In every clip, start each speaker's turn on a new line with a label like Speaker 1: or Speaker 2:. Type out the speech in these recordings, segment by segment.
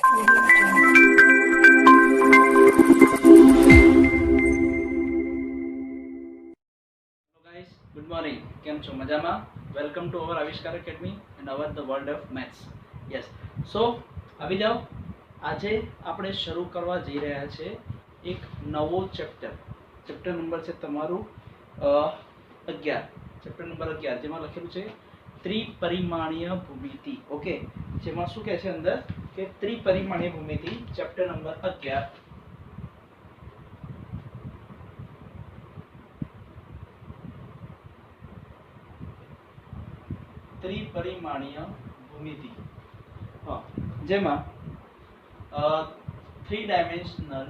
Speaker 1: guys, good morning. કેમ છો મજામાં? Welcome to our Avishkar academy and our the world of maths. Yes. So આવી જાઓ. આજે આપણે શરૂ કરવા જઈ રહ્યા છે એક નવો ચેપ્ટર. ચેપ્ટર નંબર છે તમારું 11. ચેપ્ટર નંબર 11 જેમાં લખેલું છે ત્રિપરિમાણીય ભૂમિતિ. ઓકે, જેમાં શું કહે છે અંદર કે ત્રિપરિમાણીય ભૂમિતિ ચેપ્ટર નંબર 11. ત્રિપરિમાણીય ભૂમિતિ, હા, જેમાં 3 ડાયમેન્શનલ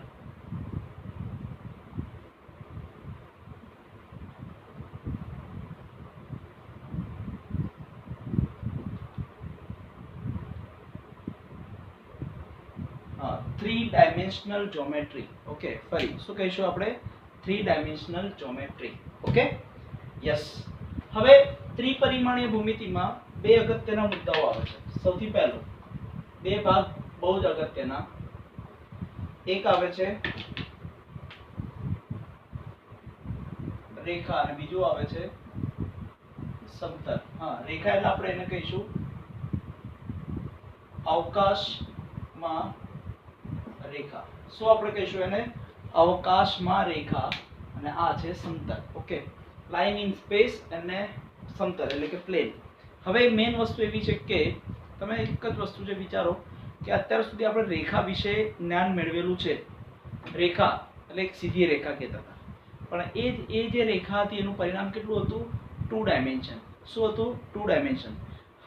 Speaker 1: જ્યોમેટ્રી. ઓકે, ફરી શું કહીશું આપણે? 3 ડાયમેન્શનલ જ્યોમેટ્રી. Okay, yes. હવે ત્રિપરિમાણીય ભૂમિતિમાં બે અગત્યના મુદ્દાઓ આવે છે. સૌથી પહેલો, બે ભાગ બહુ જ અગત્યના. એક આવે છે રેખા અને બીજું આવે છે સમતલ. હા, રેખા એટલે આપણે એને કહીશું અવકાશમાં રેખા. શું આપણે કહીશું એને? અવકાશમાં રેખા. અને આ છે સમતલ. ઓકે, લાઈન ઇન સ્પેસ અને સમતલ એટલે કે પ્લેન. હવે મેઇન વસ્તુ એવી છે કે તમે એક જ વસ્તુ જે વિચારો કે અત્યાર સુધી આપણે રેખા વિશે જ્ઞાન મેળવેલું છે. રેખા એટલે એક સીધી રેખા કહેતા હતા, પણ એ જે રેખા હતી એનું પરિણામ કેટલું હતું? 2 ડાયમેન્શન. શું હતું? 2 ડાયમેન્શન.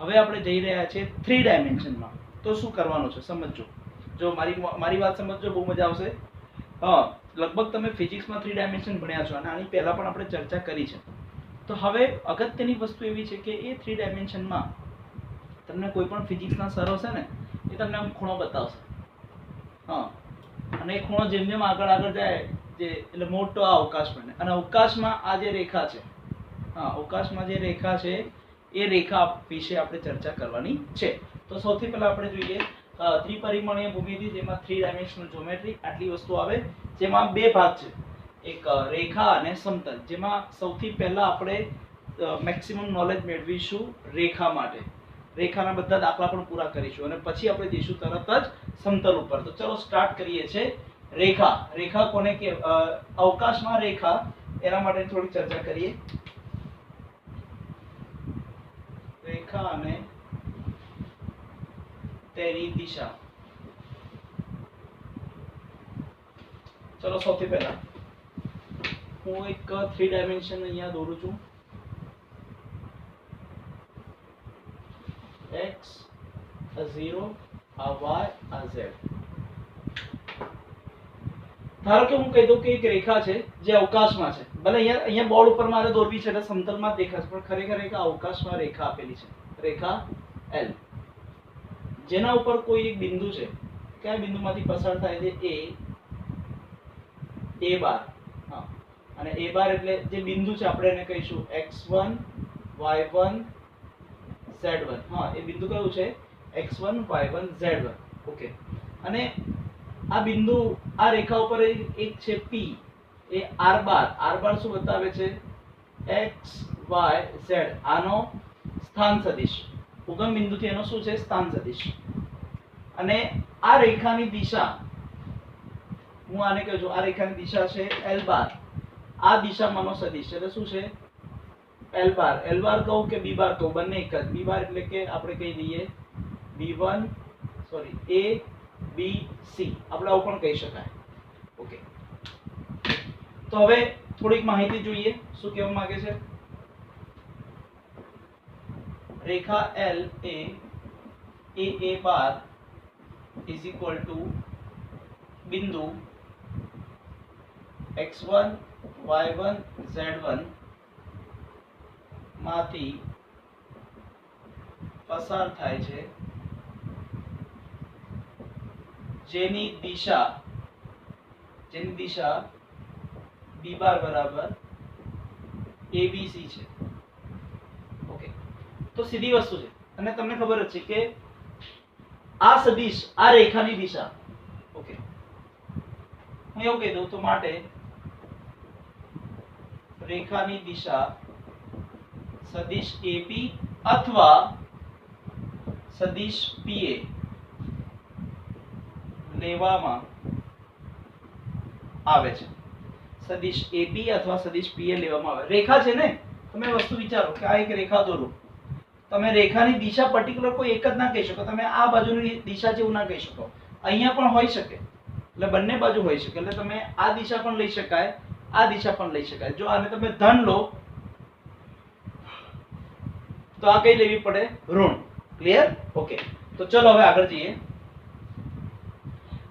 Speaker 1: હવે આપણે જઈ રહ્યા છે 3 ડાયમેન્શનમાં. તો શું કરવાનું છે સમજો. જો મારી વાત સમજો, બહુ મજા આવશે. હા, લગભગ તમે ફિઝિક્સમાં 3 ડાયમેન્શન ભણ્યા છો અને આની પહેલા પણ આપણે ચર્ચા કરી છે. તો હવે અગત્યની વસ્તુ એવી છે કે એ 3 ડાયમેન્શનમાં તમને કોઈ પણ ફિઝિક્સના સર હશે ને, એ તમને આમ ખૂણો બતાવશે. હા, અને એ ખૂણો જેમ જેમ આગળ જાય એટલે મોટો આ અવકાશ બને. અને અવકાશમાં આ જે રેખા છે, હા, અવકાશમાં જે રેખા છે એ રેખા વિશે આપણે ચર્ચા કરવાની છે. તો સૌથી પહેલા આપણે જોઈએ ત્રિપરિમાણીય ભૂમિતિ, જેમાં 3 ડાયમેન્શનલ જ્યોમેટ્રી. આટલી વસ્તુ આવે, જેમાં બે ભાગ છે, એક રેખા અને સમતલ. જેમાં સૌથી પહેલા આપણે મેક્સિમમ નોલેજ મેળવીશું રેખા માટે. રેખાના બધા દાખલા પણ પૂરા કરીશું અને પછી આપણે જઈશું તરત જ સમતલ ઉપર. તો ચલો સ્ટાર્ટ કરીએ છીએ. રેખા. રેખા કોને કે અવકાશમાં રેખા, એના માટે થોડી ચર્ચા કરીએ. રેખા અને તેની દિશા. ચલો સૌથી પહેલા હું એક 3 ડાયમેન્શન અહીંયા દોરું છું. x, a 0, a y, a z. ધારો કે હું કહી દઉં કે એક રેખા છે જે અવકાશમાં છે. ભલે અહીંયા બોર્ડ ઉપર મારે દોરવી છે એટલે સમતલમાં જ દેખાશે, પણ ખરેખર એક અવકાશમાં રેખા આપેલી છે, રેખા L. જેના ઉપર કોઈ એક બિંદુ છે. કયા બિંદુમાંથી પસાર થાય છે? A બાર. હા, અને A બાર એટલે જે બિંદુ છે આપણે એને કહીશું x1, y1, z1. હા, એ બિંદુ કયું છે? x1, y1, z1. ઓકે, અને આ બિંદુ, આ રેખા ઉપર એક છે P, એ r બાર. r બાર શું બતાવે છે? x, y, z. આનો સ્થાન સદિશ. ઉગમ બિંદુથી એનો શું છે? સ્થાન સદિશ. અને આ રેખાની દિશા, હું આને કહું છું, આ રેખાની દિશા છે L બાર. આ દિશામાંનો સદિશ એટલે શું છે? L બાર. L બાર કહું કે B બાર કહું? બંને એક જ. B બાર એટલે કે આપણે કહી દઈએ B1, sorry A, B, C. આપણે આવું પણ કહી શકાય. ઓકે, તો હવે થોડીક માહિતી જોઈએ. શું કહેવા માંગે છે? રેખા L A A bar is equal two બિંદુ x1, y1, z1 માંથી પસાર થાય છે, જેની દિશા b બાર બરાબર abc છે. ઓકે, તો સીધી વસ્તુ છે અને તમને ખબર જ છે કે આ સદિશ આ રેખાની દિશા ઓકે હું એવું કહી દઉં તો માટે રેખાની દિશા સદિશ AP અથવા સદિશ PA લેવામાં આવે છે. સદિશ AP અથવા સદિશ PA લેવામાં આવે. રેખા છે ને, તમે વસ્તુ વિચારો કે આ એક રેખા દોરો, તમે રેખાની દિશા પર્ટિક્યુલર કોઈ એક જ ના કહી શકો. તમે આ બાજુની દિશા જેવું ના કહી શકો. અહીંયા પણ હોઈ શકે, એટલે બંને બાજુ હોઈ શકે. એટલે તમે આ દિશા પણ લઈ શકાય, આ દિશા પણ લઈ શકાય. જો આને તમે ધન લો તો આ કઈ લેવી પડે? ઋણ. ક્લિયર? ઓકે. તો ચલો હવે આગળ જઈએ.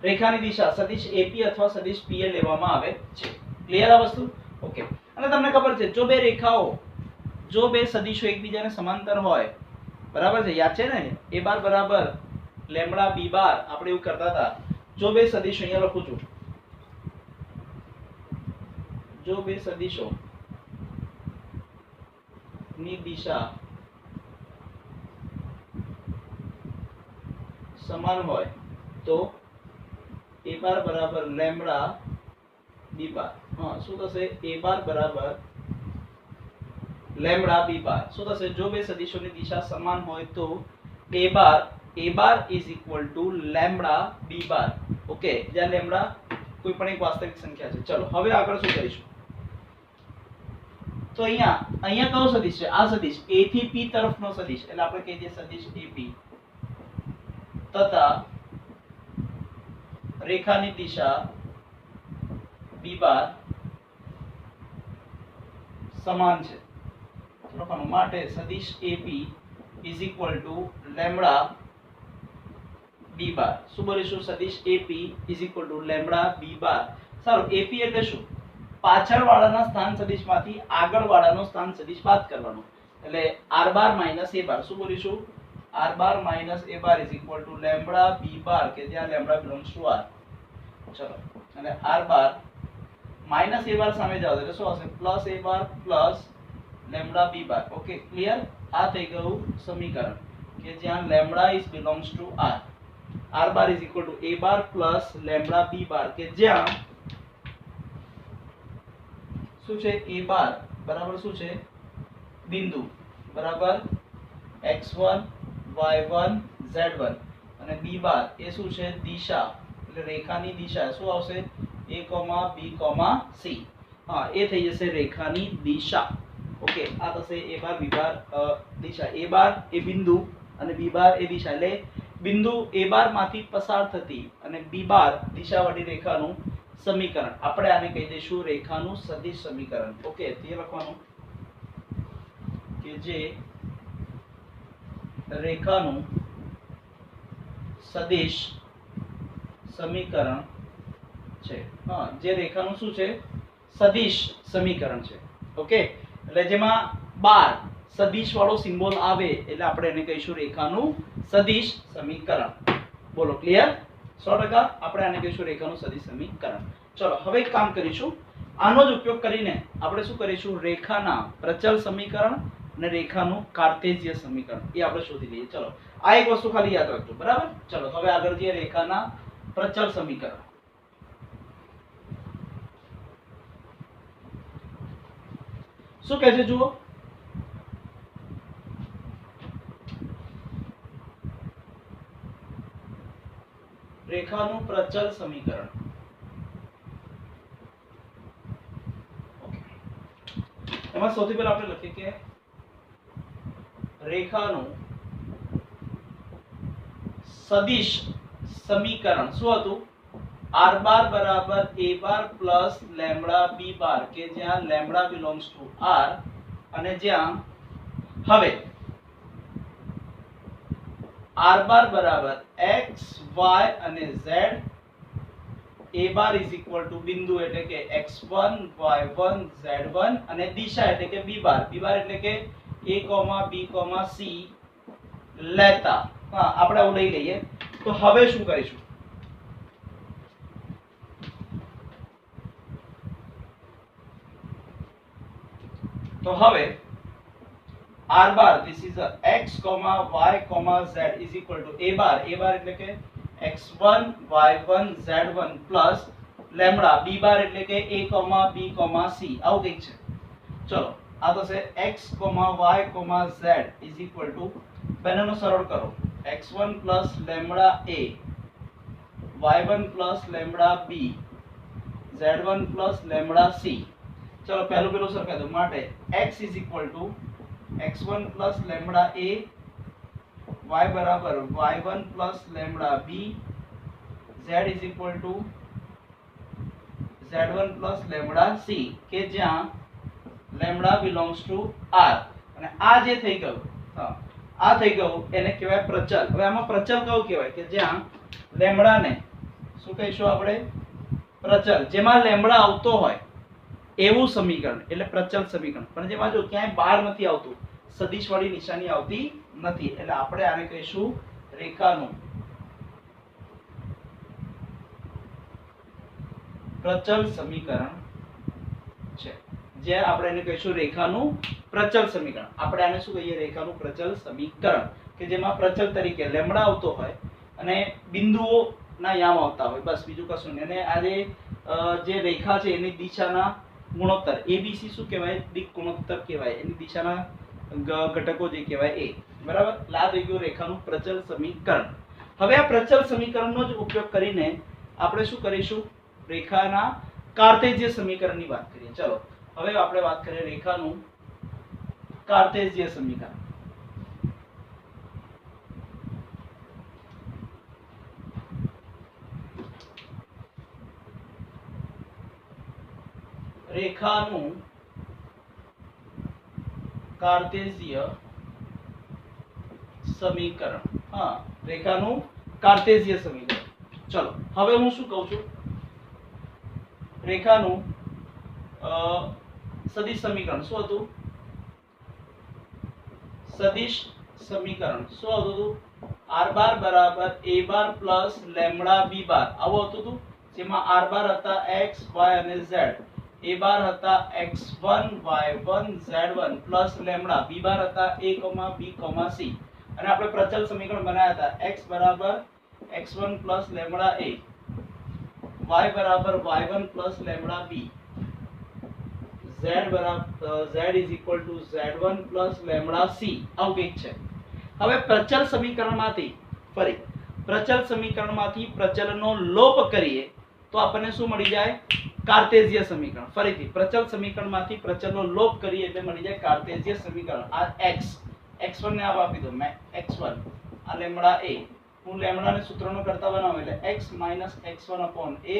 Speaker 1: રેખાની દિશા સદિશ AP અથવા સદિશ PA લેવામાં આવે છે. ક્લિયર આ વસ્તુ? ઓકે. અને તમને ખબર છે જો બે રેખાઓ, જો બે સદિશો એકબીજાને સમાંતર હોય, બરાબર છે, યાદ છે ને, a બાર બરાબર લેમ્બડા b બાર, આપણે એવું કરતા હતા. જો બે સદિશો, અહીંયા લખું છું, જો બે સદિશો ની દિશા સમાન હોય તો a બાર બરાબર લેમ્બડા b બાર. હા, શું થશે? a બાર બરાબર લેમ્બડા b બાર. શું થશે? જો બે સદિશોની દિશા સમાન હોય તો a bar is equal to lambda b bar. Okay, જ્યાં લેમ્બડા કોઈ પણ એક વાસ્તવિક સંખ્યા છે. ચલો હવે આગળ શું કરીશું? તો અહીંયા કયો સદિશ છે? આ સદિશ a થી p તરફનો સદિશ, એટલે આપણે કહી દઈએ સદિશ AP તથા રેખાની દિશા b બાર સમાન છે. માટે સદિશ AP is equal to lambda b બાર. શું બોલીશું? સદિશ AP is equal to lambda b બાર. સારું, AP એટલે શું? પાછળવાળાના સ્થાન સદિશમાંથી આગળવાળાનો સ્થાન સદિશ બાદ કરવાનો, એટલે r બાર માઈનસ a બાર. શું બોલીશું? r bar minus a bar is equal to lambda b બાર, કે જ્યાં લેમ્બડા belongs to r. ચલો, અને r બાર માઈનસ a બાર સામે જાવ એટલે શું આવશે? Plus a bar plus lambda b bar. Okay, clear? આ થઈ ગયું સમીકરણ કે જ્યાં lambda is belongs to r. r bar is equal to a bar plus lambda b બાર, કે જ્યાં શું છે? a બાર બરાબર શું છે? બિંદુ બરાબર x1 y1 z1, અને b બાર એ શું છે? દિશા, એટલે રેખાની દિશા. શું આવશે? a, b, c. હા, એ થઈ જશે રેખાની દિશા. ઓકે, આ થશે a bar b bar Disha. a બાર એ બિંદુ અને b બાર એ દિશા, એટલે બિંદુ a બાર માંથી પસાર થતી અને b બાર દિશાવાળી રેખાનું સમીકરણ. આપણે આને કહી દઈશું રેખાનું સદિશ સમીકરણ. ઓકે, તે લખવાનું કે જે રેખાનું સદિશ સમીકરણ છે. હા, જે રેખાનું શું છે? સદિશ સમીકરણ છે. ઓકે, એટલે જેમાં બાર સદિશ વાળો સિમ્બોલ આવે એટલે આપણે એને કહીશું રેખાનું સદિશ સમીકરણ. બોલો, ક્લિયર? 100%. આપણે આને કહીશું રેખાનું સદિશ સમીકરણ. ચલો હવે એક કામ કરીશું, આનો જ ઉપયોગ કરીને આપણે શું કરીશું? રેખાના પ્રચલ સમીકરણ અને રેખાનું કાર્ટેશિય સમીકરણ એ આપણે શોધી લઈએ. ચલો, આ એક વસ્તુ ખાલી યાદ રાખજો, બરાબર? ચલો હવે આગળ જઈએ. રેખાના પ્રચલ સમીકરણ. શું કહે છે? જુઓ, રેખાનું પ્રચલ સમીકરણ. એમાં સૌથી પહેલા આપણે લખીએ કે રેખાનું સદિશ સમીકરણ શું હતું? r બાર બરાબર a bar plus lambda b બાર, કે જ્યાં લેમ્બડા belongs to r, અને જ્યાં હવે r બાર બરાબર x y અને z, a bar is equal to બિંદુ એટલે કે x1 y1 z1, અને દિશા એટલે કે b બાર. b બાર એટલે કે a, b, c લેતા. હા, આપણે આવું લઈ લઈએ. તો હવે શું કરીશું? તો હવે r bar this is a x y z is equal to a bar એટલે કે x1 y1 z1 plus lambda b bar એટલે કે a b c આવું કંઈક છે. ચલો આ થશે x y z is equal to બંનેનો સરળ કરો x1 plus lambda a y1 plus lambda b z1 plus lambda c. ચલો પહેલું સરખા દો માટે x is equal to x1 plus lambda a y બરાબર y1 plus lambda b z is equal to z1 plus lambda c કે જ્યાં lambda belongs to r અને આ જે થઈ ગયું આ થઈ ગયું એને કહેવાય પ્રચલ. હવે આમાં પ્રચલ કયું કહેવાય કે જ્યાં લેમ્બડાને શું કહીશું આપણે પ્રચલ જેમાં લેમ્બડા આવતો હોય એવું સમીકરણ એટલે પ્રચલ સમીકરણ. પણ જેમાં જો ક્યાંય બાર નથી આવતું સદિશ વાળી નિશાની આવતી નથી એટલે આપણે આને કહીશું રેખાનું પ્રચલ સમીકરણ છે. જે આપણે એને કહીશું રેખાનું પ્રચલ સમીકરણ. આપણે આને શું કહીએ રેખાનું પ્રચલ સમીકરણ કે જેમાં પ્રચલ તરીકે લેમ્બડા આવતો હોય અને બિંદુઓ ના યામ આવતા હોય બસ બીજું કશું નહીં. અને આ જે રેખા છે એની દિશાના ગુણોત્તર abc શું કહેવાય દિક ગુણોત્તર કહેવાય એની દિશાના ઘટકો જે કહેવાય એ બરાબર. આ થઈ ગયું રેખાનું પ્રચલ સમીકરણ. હવે આ પ્રચલ સમીકરણનો જ ઉપયોગ કરીને આપણે શું કરીશું રેખાના કાર્તેજીય સમીકરણની વાત કરીએ. ચલો હવે આપણે વાત કરીએ રેખાનું કાર્તેજીય સમીકરણ. રેખાનું કાર્તેજીય સમીકરણ. હા રેખાનું કાર્તેજીય સમીકરણ. ચલો હવે હું શું કહું છું રેખાનું સદિશ સમીકરણ શું હતું સદિશ સમીકરણ શું આવતું હતું r બાર બરાબર a bar plus lambda b બાર આવું આવતું હતું જેમાં r બાર હતા x y અને z a બાર હતા x1 y1 z1 plus lambda b બાર હતા a b c અને આપણે પ્રચલ સમીકરણ બનાવ્યા હતા x બરાબર x1 plus lambda a y બરાબર y1 plus lambda b z બરાબર z is equal to z1 plus lambda c આવું કંઈક છે. હવે પ્રચલ સમીકરણમાંથી ફરી પ્રચલ સમીકરણમાંથી પ્રચલનો લોપ કરીએ તો આપણને શું મળી જાય કાર્તેજીય સમીકરણ. ફરીથી પ્રચલ સમીકરણમાંથી પ્રચલનો લોપ કરીએ એટલે મળી જાય કાર્તેજીય સમીકરણ. આ x1 ને આપી દો મેં x1 આ લેમ્બડા a હું લેમ્બડાને સૂત્રનો કરતા બનાવું એટલે x - x1 upon a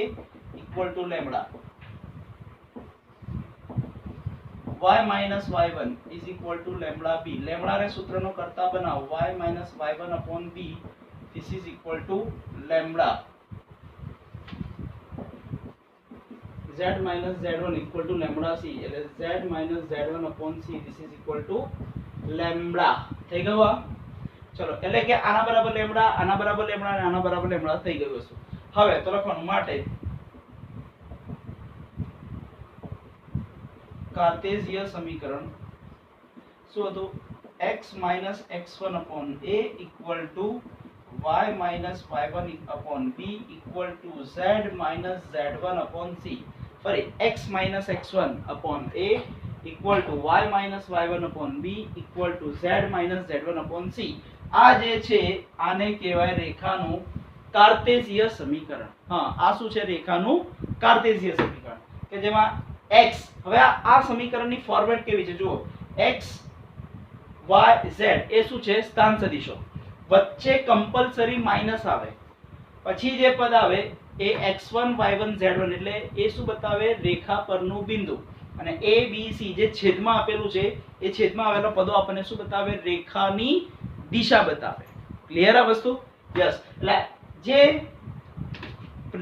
Speaker 1: equal to lambda y - y1 is equal to lambda b લેમ્બડાને સૂત્રનો કરતા બનાવો y - y1 upon b this is equal to lambda z - z1 equal to lambda c એટલે z - z1 upon c this is equal to lambda થઈ ગયું. ચલો એટલે કે આના બરાબર લેમ્બડા આના બરાબર લેમ્બડા અને આના બરાબર લેમ્બડા થઈ ગયું છે. હવે તો લખવાનું માટે કાર્તેજીય સમીકરણ શું હતું x - x1 upon a equal to y - y1 upon b equal to z - z1 upon c. ફરી x - x1 upon a equal to y - y1 upon b equal to z - z1 upon c. આ જે છે આને કહેવાય રેખાનું કાર્તેજીય સમીકરણ. હા આ શું છે રેખાનું કાર્તેજીય સમીકરણ કે જેમાં x હવે આ સમીકરણની ફોર્મેટ કેવી છે જુઓ x y z એ શું છે સ્થાન સદિશો વચ્ચે કમ્પલસરી માઈનસ આવે પછી જે પદ આવે એ x1 y1 z1 એટલે એ શું બતાવે રેખા પરનું બિંદુ અને a b c જે છેદમાં આપેલું છે એ છેદમાં આવેલા પદો આપણને શું બતાવે રેખાની દિશા બતાવે. ક્લિયર આ વસ્તુ? યસ. એટલે જે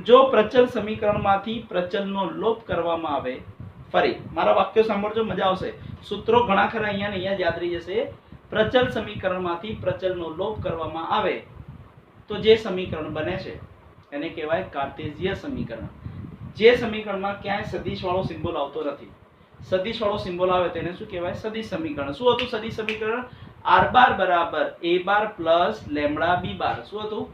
Speaker 1: જો પ્રચલ સમીકરણમાંથી પ્રચલનો લોપ કરવામાં આવે ફરી મારા વાક્યો સાંભળજો મજા આવશે સૂત્રો ઘણા ખરા અહીંયા ને અહીંયા યાદ રહી જશે. પ્રચલ સમીકરણમાંથી પ્રચલનો લોપ કરવામાં આવે તો જે સમીકરણ બને છે એને કહેવાય કાર્તેજીય સમીકરણ. જે સમીકરણમાં ક્યાંય સદિશ વાળો સિમ્બોલ આવતો નથી સદિશ વાળો સિમ્બોલ આવે તેને શું કહેવાય? સદિશ સમીકરણ. શું હતું સદિશ સમીકરણ? r બાર બરાબર a bar plus lambda b બાર. શું હતું?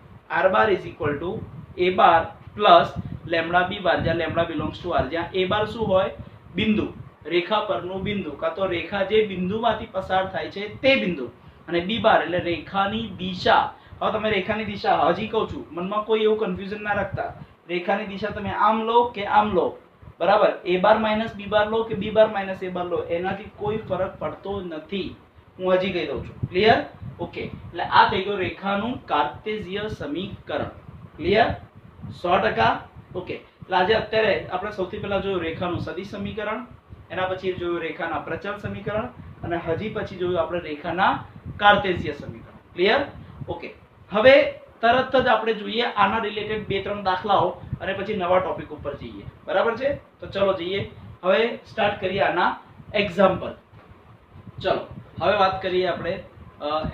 Speaker 1: r bar is equal two a bar plus lambda b બાર, જ્યાં લેમ્બડા બિલોંગ્સ ટુ r, જ્યાં a બાર શું હોય? બિંદુ, રેખા પરનું બિંદુ, કાં તો રેખા જે બિંદુમાંથી પસાર થાય છે તે બિંદુ, અને b બાર એટલે રેખાની દિશા. હવે તમે રેખાની દિશા, હજી કહું છું, મનમાં કોઈ એવું કન્ફ્યુઝન ના રાખતા. રેખાની દિશા તમે આમ લો કે આમ લો, બરાબર, a બાર માઇનસ b બાર લો કે b બાર માઇનસ a બાર લો, એનાથી કોઈ ફરક પડતો નથી. હું હજી કહી દઉં છું. ક્લિયર? ઓકે. એટલે આ થઈ ગયું રેખાનું કાર્ટેશિય સમીકરણ. ક્લિયર? 100%. ઓકે. એટલે આજે અત્યારે આપણે સૌથી પહેલા જોયું રેખાનું સદિશ સમીકરણ, એના પછી જોયું રેખાના પ્રચલ સમીકરણ, અને હજી પછી જોયું આપણે રેખાના કાર્ટેશિય સમીકરણ. ક્લિયર? ઓકે. હવે તરત જ આપણે જોઈએ આના રિલેટેડ 2-3 દાખલાઓ, અને પછી નવા ટોપિક ઉપર જઈએ. બરાબર છે? તો ચલો જઈએ. હવે સ્ટાર્ટ કરીએ આના એક્ઝામ્પલ. ચલો હવે વાત કરીએ આપણે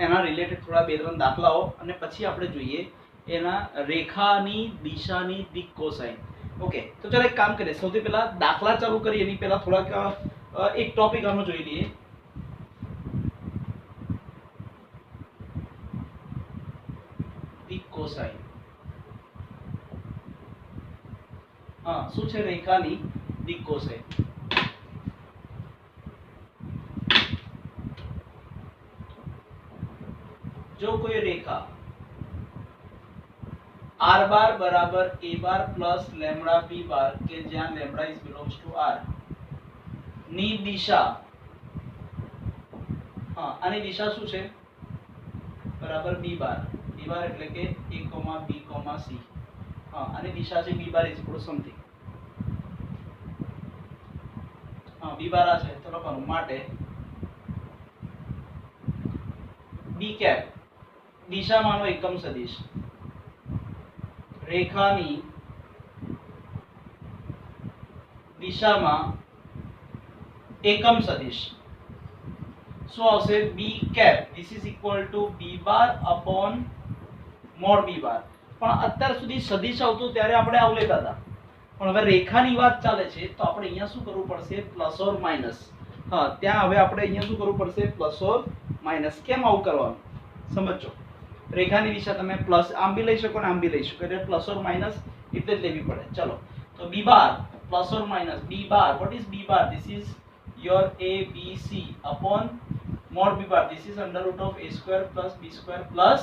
Speaker 1: એના રિલેટેડ થોડા 2-3 દાખલાઓ, અને પછી આપણે જોઈએ એના રેખાની દિશાની દિક કોસાઇન. ઓકે. તો ચલો એક કામ કરીએ, સૌથી પહેલા દાખલા ચાલુ કરીએ એની પહેલા થોડાક એક ટોપિક આનો જોઈ લઈએ. દિક કોસાઇન. હા, શું છે રેખાની દિક કોસાઇન? જો કોઈ રેખા r બાર બરાબર a bar plus lambda b બાર, કે જ્યાં lambda is belongs to r ની દિશા, હા, આની દિશા શું છે? બરાબર b બાર. b બાર એટલે કે a, b, c. હા, આની દિશા છે b bar is equal two something. હા, b બાર આ છે, તો લખવાનું માટે b કેપ દિશામાંનો એકમ સદિશ, રેખાની દિશામાં એકમ સદિશ શું આવશે? b cap. This is equal to b bar upon mod b bar. પણ અત્યાર સુધી સદિશ આવતું ત્યારે આપણે આવું લેતા હતા, પણ હવે રેખાની વાત ચાલે છે તો આપણે અહીંયા શું કરવું પડશે? Plus or minus. હા, ત્યાં હવે આપણે અહીંયા શું કરવું પડશે? Plus or minus. કેમ આવું કરવાનું સમજો. રેખાની દિશા તમે પ્લસ આમ બી લઈ શકો ને આમ બી લઈ શકો, એટલે પ્લસ ઓર માઇનસ એટલે જ લેવી પડે. ચલો, તો b bar plus or minus b bar. What is b bar? This is your a b c upon mod b bar. This is under root of a square plus b square plus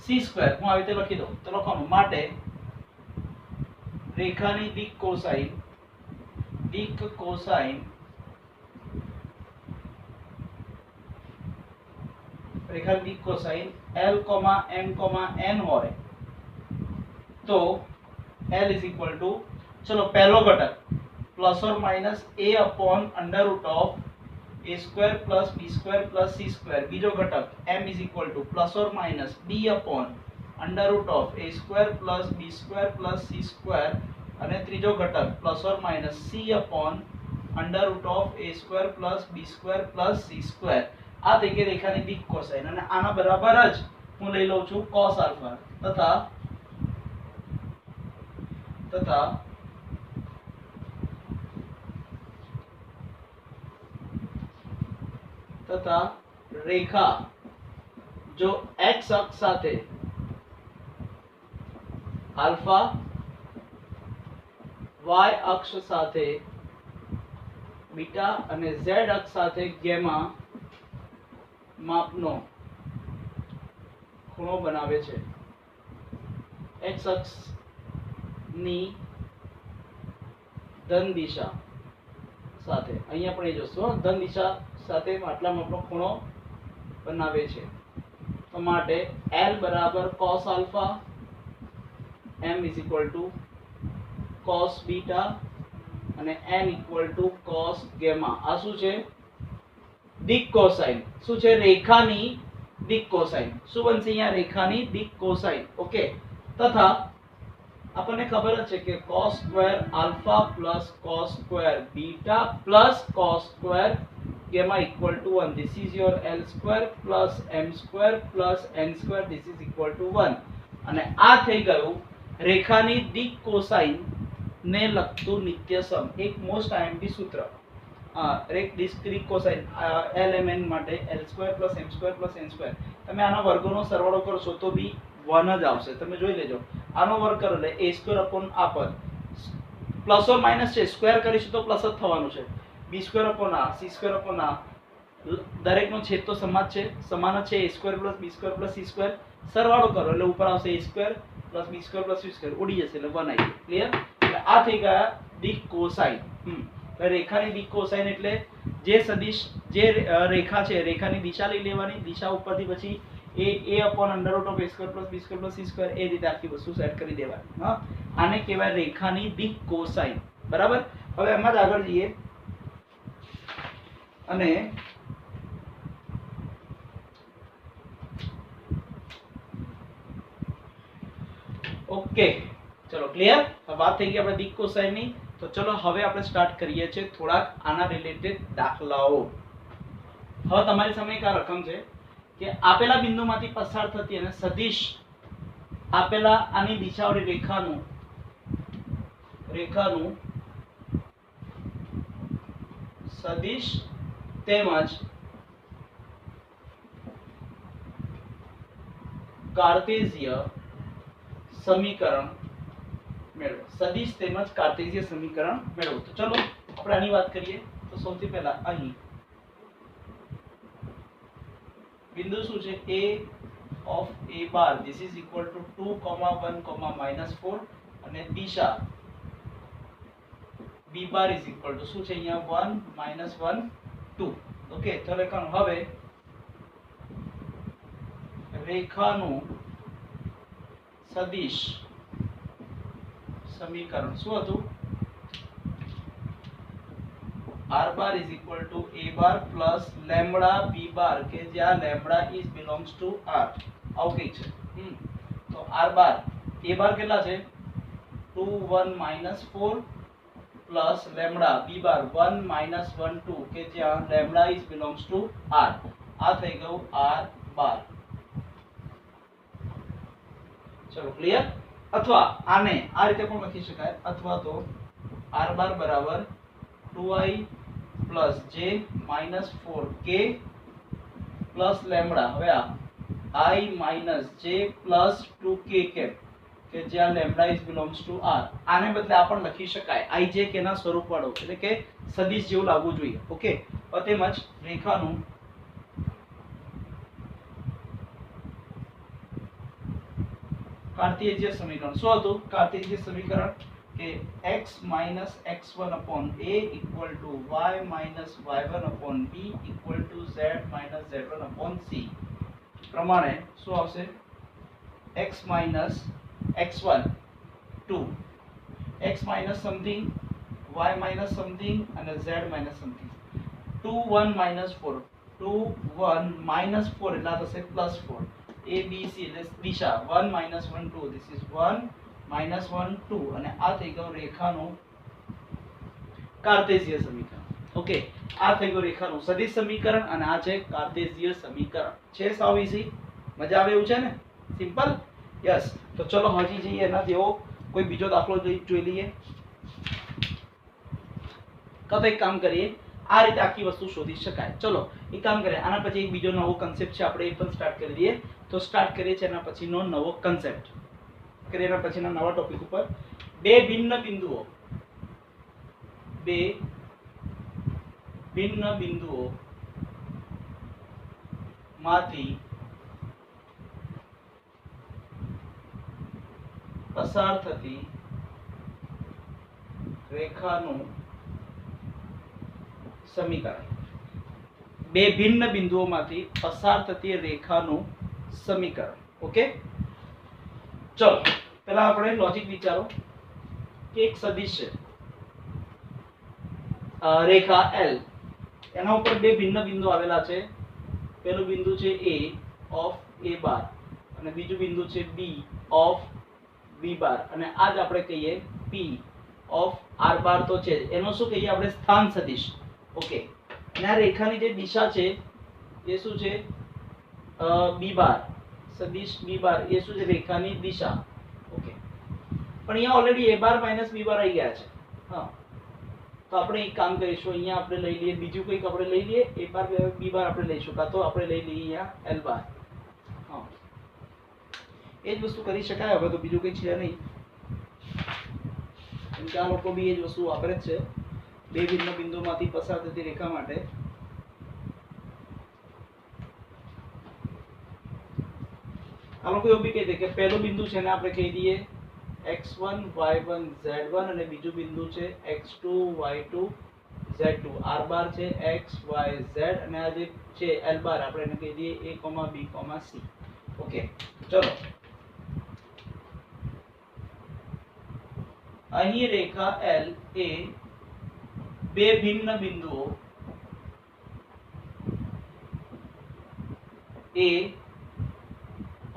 Speaker 1: c square. હું આવી રીતે લખી દઉં. તો લખવાનું માટે રેખાની દિક cosine, દિક cosine રેખાની દિક કોસાઇન l, m, n હોય તો l ઇઝ ઇક્વલ ટુ, ચલો પહેલો ઘટક plus or minus a upon under root of a square plus b square plus c square. બીજો ઘટક m is equal two plus or minus b upon under root of a square plus b square plus c square. અને ત્રીજો ઘટક plus or minus c upon under root of a square plus b square plus c square. આ થઈ ગઈ રેખાની દિક cosine, અને આના બરાબર જ હું લઈ લઉં છું cos આલ્ફા તથા રેખા જો x અક્ષ સાથે આલ્ફા, y અક્ષ સાથે બીટા અને z અક્ષ સાથે ગેમા માપનો ખૂણો બનાવે છે. x અક્ષની ધન દિશા સાથે, અહીંયા પણ એ જોશો, ધન દિશા સાથે આટલા માપનો ખૂણો બનાવે છે. તો માટે l બરાબર cos alpha, m is equal two cos beta અને n equal to cos gamma. આ શું છે? દિક કોસાઇન. શું છે? રેખાની દિક કોસાઇન. શું બનશે અહીંયા? રેખાની દિક કોસાઇન. ઓકે. તથા આપણને ખબર જ છે કે cos square alpha plus cos square beta plus cos square gamma equal to 1. This is your L square plus M square plus N square. This is equal to 1. અને આ થઈ ગયું રેખાની દિક કોસાઇન ને લગતું નિત્યસમ, એક મોસ્ટ આઈએમપી સૂત્ર. એક ડિસ્ક્રીટ કોસાઇન lmn માટે l² + m² + n². તમે આના વર્ગોનો સરવાળો કરશો તો બી 1 જ આવશે. તમે જોઈ લેજો. આનો વર્ગ કરો એટલે a² આ પદ પ્લસ ઓર માઇનસ છે, સ્ક્વેર કરીશું તો પ્લસ જ થવાનું છે. b² આ c² આ દરેકનો છેદ તો સમાન છે, a² + b² + c². સરવાળો કરો એટલે ઉપર આવશે a² + b² + c², ઉડી જશે એટલે 1 આવી. ક્લિયર? એટલે આ થઈ ગયા દિક કોસાઇન. રેખાની દિક કોસાઇન એટલે જે સદિશ જે રેખા છે, રેખાની દિશા લઈ લેવાની, દિશા ઉપરથી પછી a/√a² + b² + c² એ રીતે આખી વસ્તુ સેટ કરી દેવાની. હા, આને કહેવાય રેખાની દિક કોસાઇન. બરાબર? હવે એમાં જ આગળ જઈએ અને ઓકે, ચલો ક્લિયર. વાત થઈ ગઈ આપણે દિક કોસાઇન ની. તો ચલો હવે આપણે સ્ટાર્ટ કરીએ છીએ થોડાક આના રિલેટેડ દાખલાઓ. હવે તમારી સામે એક આ રકમ છે કે આપેલા બિંદુમાંથી પસાર થતી અને સદિશ આપેલા આની દિશાવાળી રેખાનું સદિશ તેમજ કાર્ટેશિય સમીકરણ મેળવો. સદિશ તેમજ કાર્ટેશિય સમીકરણ મેળવો. તો ચલો આપણે આની વાત કરીએ. તો સૌથી પહેલા અહીં બિંદુ શું છે? a(a)(bar) this is equal to 2, 1, -4 અને દિશા b' is equal to શું છે અહીંયા 1, -1, 2. ઓકે, તો રેખાનું હવે રેખાનું સદિશ સમીકરણ શું હતું? r' is equal to a' plus lambda b' કે જ્યાં lambda is belongs to r. આવું કંઈક છે. તો r' a' કેટલા છે? 2, 1, -4 plus lambda b' 1, -1, 2 કે જ્યાં lambda is belongs to r. આ થઈ ગયું r'. ચલો ક્લિયર? અથવા આને આ રીતે પણ લખી શકાય, અથવા તો r' બરાબર 2i plus j minus 4k plus lambda. હવે આ I minus j plus 2k cap કે જ્યાં lambda is belongs to r. આને બદલે આ પણ લખી શકાય ij k ના સ્વરૂપ વાળો, એટલે કે સદિશ જેવું લાગવું જોઈએ. ઓકે, તેમજ રેખાનું કાર્ટેશિય સમીકરણ શું હતું? કાર્ટેશિય સમીકરણ કે x minus x1 upon a equal to y minus y1 upon b equal to z minus z1 upon c. પ્રમાણે શું આવશે? x minus x1 2, x minus something, y minus something અને z minus something. 2, 1, -4, 2, 1, -4 એટલે થશે +4. a b c એટલે દિશા 1, -1, 2. this is 1, -1, 2 અને આ થઈ ગયું રેખાનું કાર્ટેશિય સમીકરણ. ઓકે, આ થઈ ગયું રેખાનું સદિશ સમીકરણ અને આ છે કાર્ટેશિય સમીકરણ. છે સાવ ઈઝી? મજા આવે એવું છે ને? સિમ્પલ? યસ. તો ચલો હજી જઈએ એના જેવો કોઈ બીજો દાખલો જોઈ લઈએ. કતો એક કામ કરીએ, આ રીતે આખી વસ્તુ શોધી શકાય. ચલો એક કામ કરીએ, આના પછી એક બીજો નવો કન્સેપ્ટ છે, આપણે એ પણ સ્ટાર્ટ કરી દઈએ. તો સ્ટાર્ટ કરીએ છીએ એના પછીનો નવો કન્સેપ્ટ. કરીએ એના પછીના નવા ટોપિક ઉપર. બે ભિન્ન બિંદુઓ માંથી પસાર થતી રેખાનું સમીકરણ. બે ભિન્ન બિંદુઓમાંથી પસાર થતી રેખાનું સમીકરણ. ઓકે, ચલો પહેલા આપણે લોજિક વિચારો કે એક સદિશ છે, રેખા L, એના ઉપર બે ભિન્ન બિંદુ આવેલા છે. પહેલું બિંદુ છે a of a' અને બીજું બિંદુ છે b of b' અને આ જ આપણે કહીએ p of r' તો છે. એનો શું કહીએ આપણે? સ્થાન સદિશ. ઓકે, અને આ રેખાની જે દિશા છે એ શું છે? b', સદિશ b' એ શું છે? રેખાની દિશા. ઓકે, પણ અહીંયા ઓલરેડી a' - b' આવી ગયા છે. હા, તો તો આપણે એક કામ કરીશું, અહીંયા આપણે લઈ લઈએ બીજું કંઈક આપણે લઈ લઈએ, a બાર b બાર આપણે લઈશું, કાં તો આપણે લઈ લઈએ અહીંયા l બાર. હા, એ જ વસ્તુ કરી શકાય. હવે તો બીજું કંઈ છે નહીં, કેમ કે આ લોકો બી એ જ વસ્તુ વાપરે જ છે બે ભિન્ન બિંદુમાંથી પસાર થતી રેખા માટે. આ લોકો એવું બી કહી દે કે પહેલું બિંદુ છે ને આપણે કહી દઈએ x1 y1 z1 અને બીજું બિંદુ છે x2 y2 z2. r બાર છે x y z અને આ જે છે l બાર આપણે એને કહી દઈએ a, b, c. ઓકે, ચલો અહીં રેખા l એ બે ભિન્ન બિંદુઓ a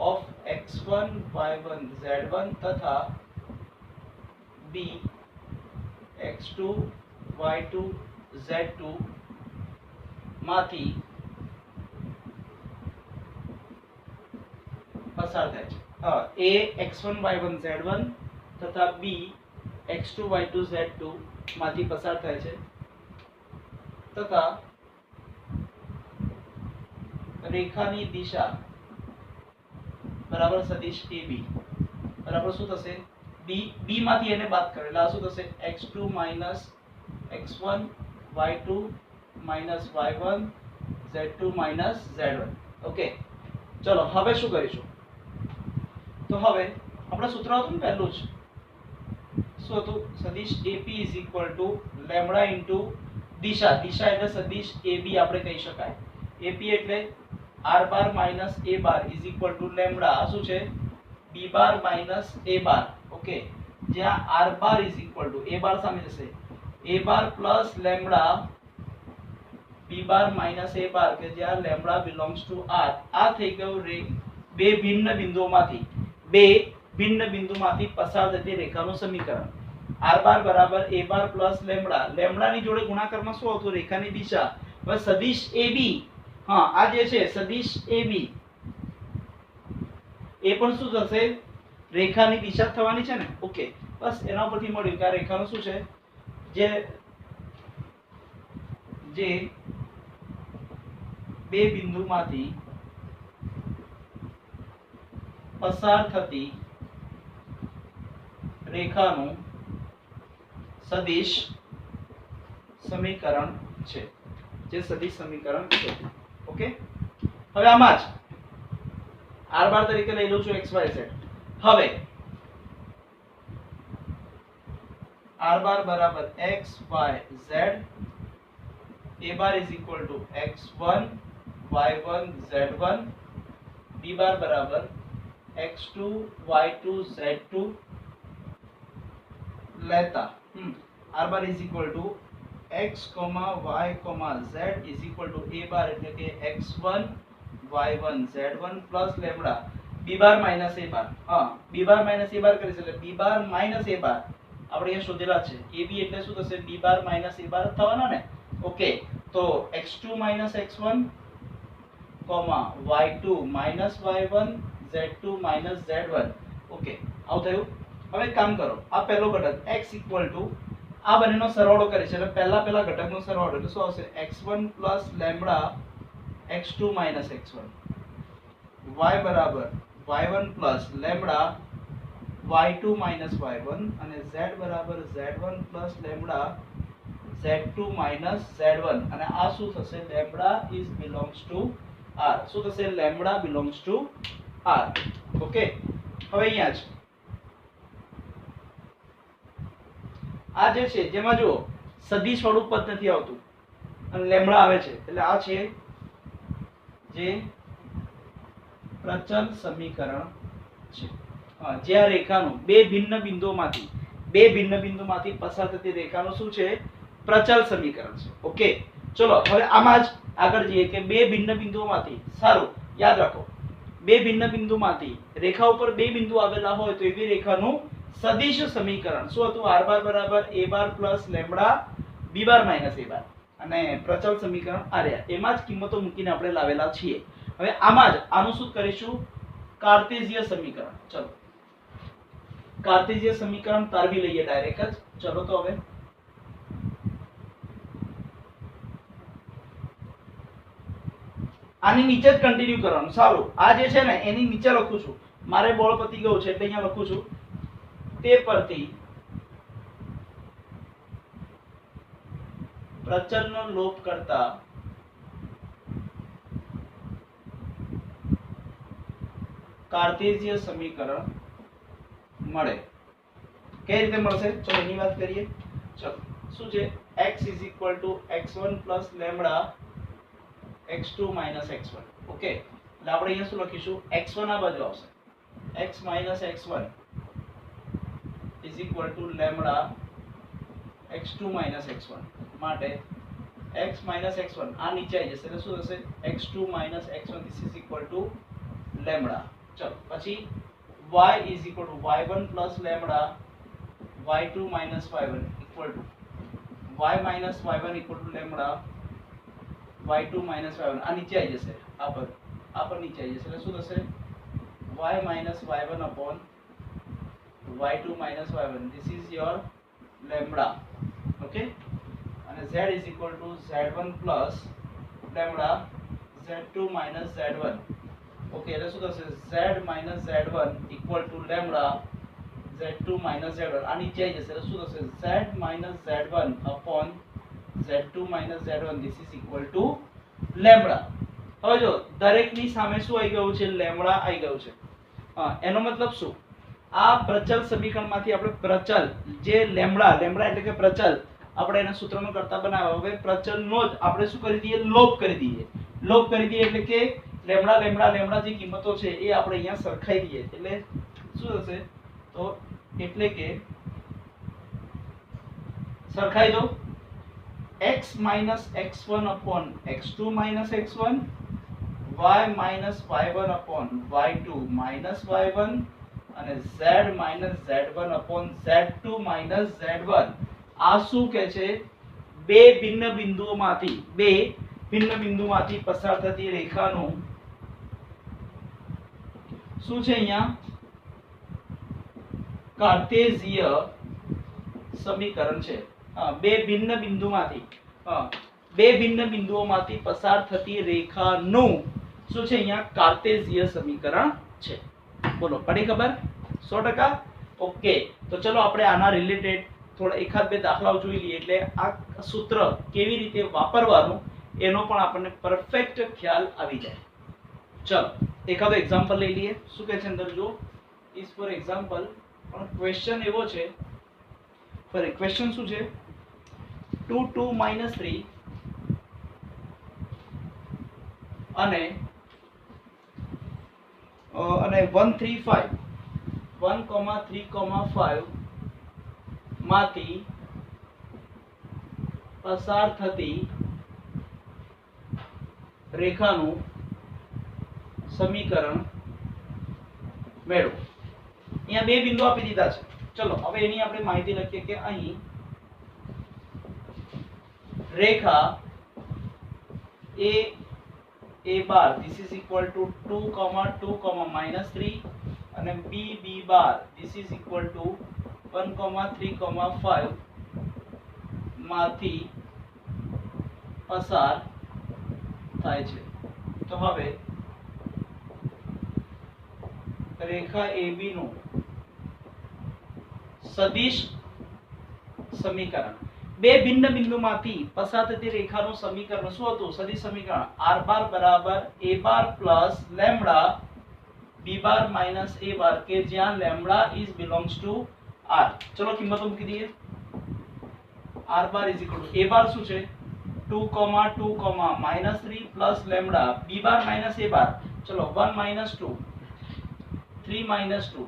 Speaker 1: of x1 y1 z1 તથા b x2 y2 z2 માંથી પસાર થાય છે. a x1 y1 z1 તથા b x2 y2 z2 માંથી પસાર થાય છે તથા રેખાની દિશા બરાબર સદિશ AB બરાબર શું થશે b માંથી એને બાદ કરે એટલે આ શું થશે x2 x1 y2 y1 z2 z1. Okay, ચલો હવે શું કરીશું? તો હવે આપણે સૂત્ર હતું ને પહેલું જ શું હતું? સદિશ AP લેમ્બડા ઇન્ટુ દિશા. દિશા એટલે સદિશ AB આપણે કહી શકાય. AP એટલે r bar minus a bar is equal two lambda. આ શું છે? b bar minus a bar. Okay, જ્યાં r bar is equal two a બાર સામે જશે a bar plus lambda b bar minus a બાર કે જ્યાં લેમ્બડા બિલોંગ્સ ટુ r. આ થઈ ગયું બે ભિન્ન બિંદુમાંથી પસાર થતી રેખાનું સમીકરણ. r બાર બરાબર a બાર પ્લસ લેમ્બડા. લેમ્બડાની જોડે ગુણાકારમાં શું હતું? રેખાની દિશા. બસ સદિશ AB. હા, આ જે છે સદિશ AB એ પણ શું થશે? રેખાની દિશા થવાની છે ને. ઓકે, બસ એના પરથી મળ્યું કે આ રેખાનું શું છે? જે બે બિંદુમાંથી પસાર થતી રેખાનું સદિશ સમીકરણ છે. જે સદિશ સમીકરણ છે. ઓકે, હવે આમાં જ r બાર તરીકે લઈ લઉં છું x y z. હવે r બાર બરાબર x y z, a bar is equal two x1 y1 z1, b બાર બરાબર x2 y2 z2 લેતા r bar is equal two x, y, z is equal two a બાર એટલે કે x1 y1 z1 plus lambda b bar minus a બાર. હા, b bar minus a બાર કરીશ એટલે b bar minus a બાર આપણે અહીંયા શોધેલા છે. ab એટલે શું થશે? b બાર માઇનસ a બાર થવાના ને. ઓકે, તો x2 minus x1, y2 minus y1 z2 minus z1. Okay, આવું થયું. હવે કામ કરો, આ પહેલો ઘટક x ઇક્વલ ટુ આ બંનેનો સરવાળો કરીશ એટલે પહેલા ઘટકનો સરવાળો એટલે શું આવશે? x1 plus lambda x2 minus x1, y બરાબર y1 plus lambda y2 minus y1 અને z બરાબર z1 plus lambda z2 minus z1 અને આ શું થશે? Lambda is belongs to r. શું થશે? Lambda belongs to r. Okay, હવે અહીંયા જ આ જે છે જેમાં જો સદિશ વાળું પદ નથી આવતું અને લેમ્બડા આવે છે એટલે આ છે જે પ્રચલ સમીકરણ છે. જે આ રેખાનું બે ભિન્ન બિંદુમાંથી પસાર થતી રેખાનું શું છે? પ્રચલ સમીકરણ છે. ઓકે, ચલો હવે આમાં જ આગળ જઈએ કે બે ભિન્ન બિંદુઓમાંથી, સારું યાદ રાખો, બે ભિન્ન બિંદુમાંથી રેખા ઉપર બે બિંદુ આવેલા હોય તો એવી રેખાનું સદિશ સમીકરણ શું હતું? r બાર બરાબર a bar plus lambda b bar minus a બાર અને પ્રચલ સમીકરણ આ રહ્યા. એમાં જ કિંમતો મૂકીને આપણે લાવેલા છીએ. હવે આમાં જ આનું શું કરીશું? કાર્ટેશિય સમીકરણ. ચલો કાર્ટેશિય સમીકરણ તારવી લઈએ ડાયરેક્ટ જ. ચલો તો હવે આની નીચે જ કન્ટિન્યુ કરવાનું. સારું, આ જે છે ને એની નીચે લખું છું. મારે બોળ પતી ગયું છે એટલે અહીંયા લખું છું તે પરથી પ્રચલનો લોપ કરતા કાર્ટેશિયન સમીકરણ મળે. કઈ રીતે મળશે? ચલો એની વાત કરીએ. ચલો શું છે? x x1 lambda x2 x1. Okay, એટલે આપણે અહીંયા શું લખીશું? x1 આ બાજુ આવશે, x x1 lambda x2 x1 માટે x x1 આ નીચે આવી જશે એટલે શું થશે? x2 x1 this is equal to lambda. ચલો પછી y y1 lambda y2 y1 equal to y y1 equal to lambda y2 y1 આ નીચે આવી જશે, આ પર નીચે આવી જશે એટલે શું થશે? y y1 upon y2 y1 this is your lambda. Okay, અને z is equal to z1 plus lambda z2 z1. Okay, એટલે શું થશે? z z1 equal to lambda z2 z1 આ નીચે આવી જશે એટલે શું થશે? z z1 upon z2 z1 this is equal to lambda. હવે જો દરેકની સામે શું આવી ગયું છે? લેમ્બડા આવી ગયું છે. હા, એનો મતલબ શું? આ પ્રચલ સમીકરણમાંથી આપણે પ્રચલ જે લેમ્બડા એટલે કે પ્રચલ આપણે એના સૂત્રનો કરતા બનાવ્યો. હવે પ્રચલનો જ આપણે શું કરી દઈએ? લોપ કરી દઈએ. લોપ કરી દઈએ એટલે કે લેમ્બડા જે કિંમતો છે એ આપણે અહીંયા સરખાઈ દઈએ એટલે શું થશે? તો એટલે કે સરખાઈ દો x x1 upon x2 x1, y y1 upon y2 y1 અને z z1 upon z2 z1. આ શું કહે છે? બે ભિન્ન બિંદુઓમાંથી પસાર થતી રેખાનું શું છે? અહીંયા કાર્ટેશિય સમીકરણ છે. બે ભિન્ન બિંદુઓમાંથી પસાર થતી રેખાનું શું છે? અહીંયા કાર્ટેશિય સમીકરણ છે. બોલો, પડી ખબર? 100%. ઓકે, તો ચલો આપણે આના રિલેટેડ થોડા એકાદ બે દાખલાઓ જોઈ લઈએ એટલે આ સૂત્ર કેવી રીતે વાપરવાનું એનો પણ આપણને પરફેક્ટ ખ્યાલ આવી જાય. ચલો એકાદો એક્ઝામ્પલ લઈ લઈએ. શું કહે છે અંદર જો? ઇઝ ફોર એક્ઝામ્પલ, પણ ક્વેશ્ચન એવો છે. ફરી ક્વેશ્ચન શું છે? 2 2 3 અને 1 3 5 1 3 5 માંથી પસાર થતી રેખાનું સમીકરણ મેળવો. અહીંયા બે બિંદુ આપી દીધા છે. ચલો હવે એની આપણે માહિતી લખીએ કે અહીં રેખા a bar this is equal to 2 3 અને b bar this is equal to 1 3 5 માંથી પસાર થાય છે. તો હવે રેખા AB નું સદિશ સમીકરણ. બે ભિન્ન બિંદુમાંથી પસાર થતી રેખાનું સમીકરણ શું હતું? સદિશ સમીકરણ r બાર બરાબર a bar plus lambda b bar minus a બાર કે જ્યાં lambda is belongs to r. ચલો કિંમતો મૂકી દઈએ. r bar is equal two a બાર શું છે? 2 3 plus lambda b bar minus a બાર. ચલો 1 2 3 2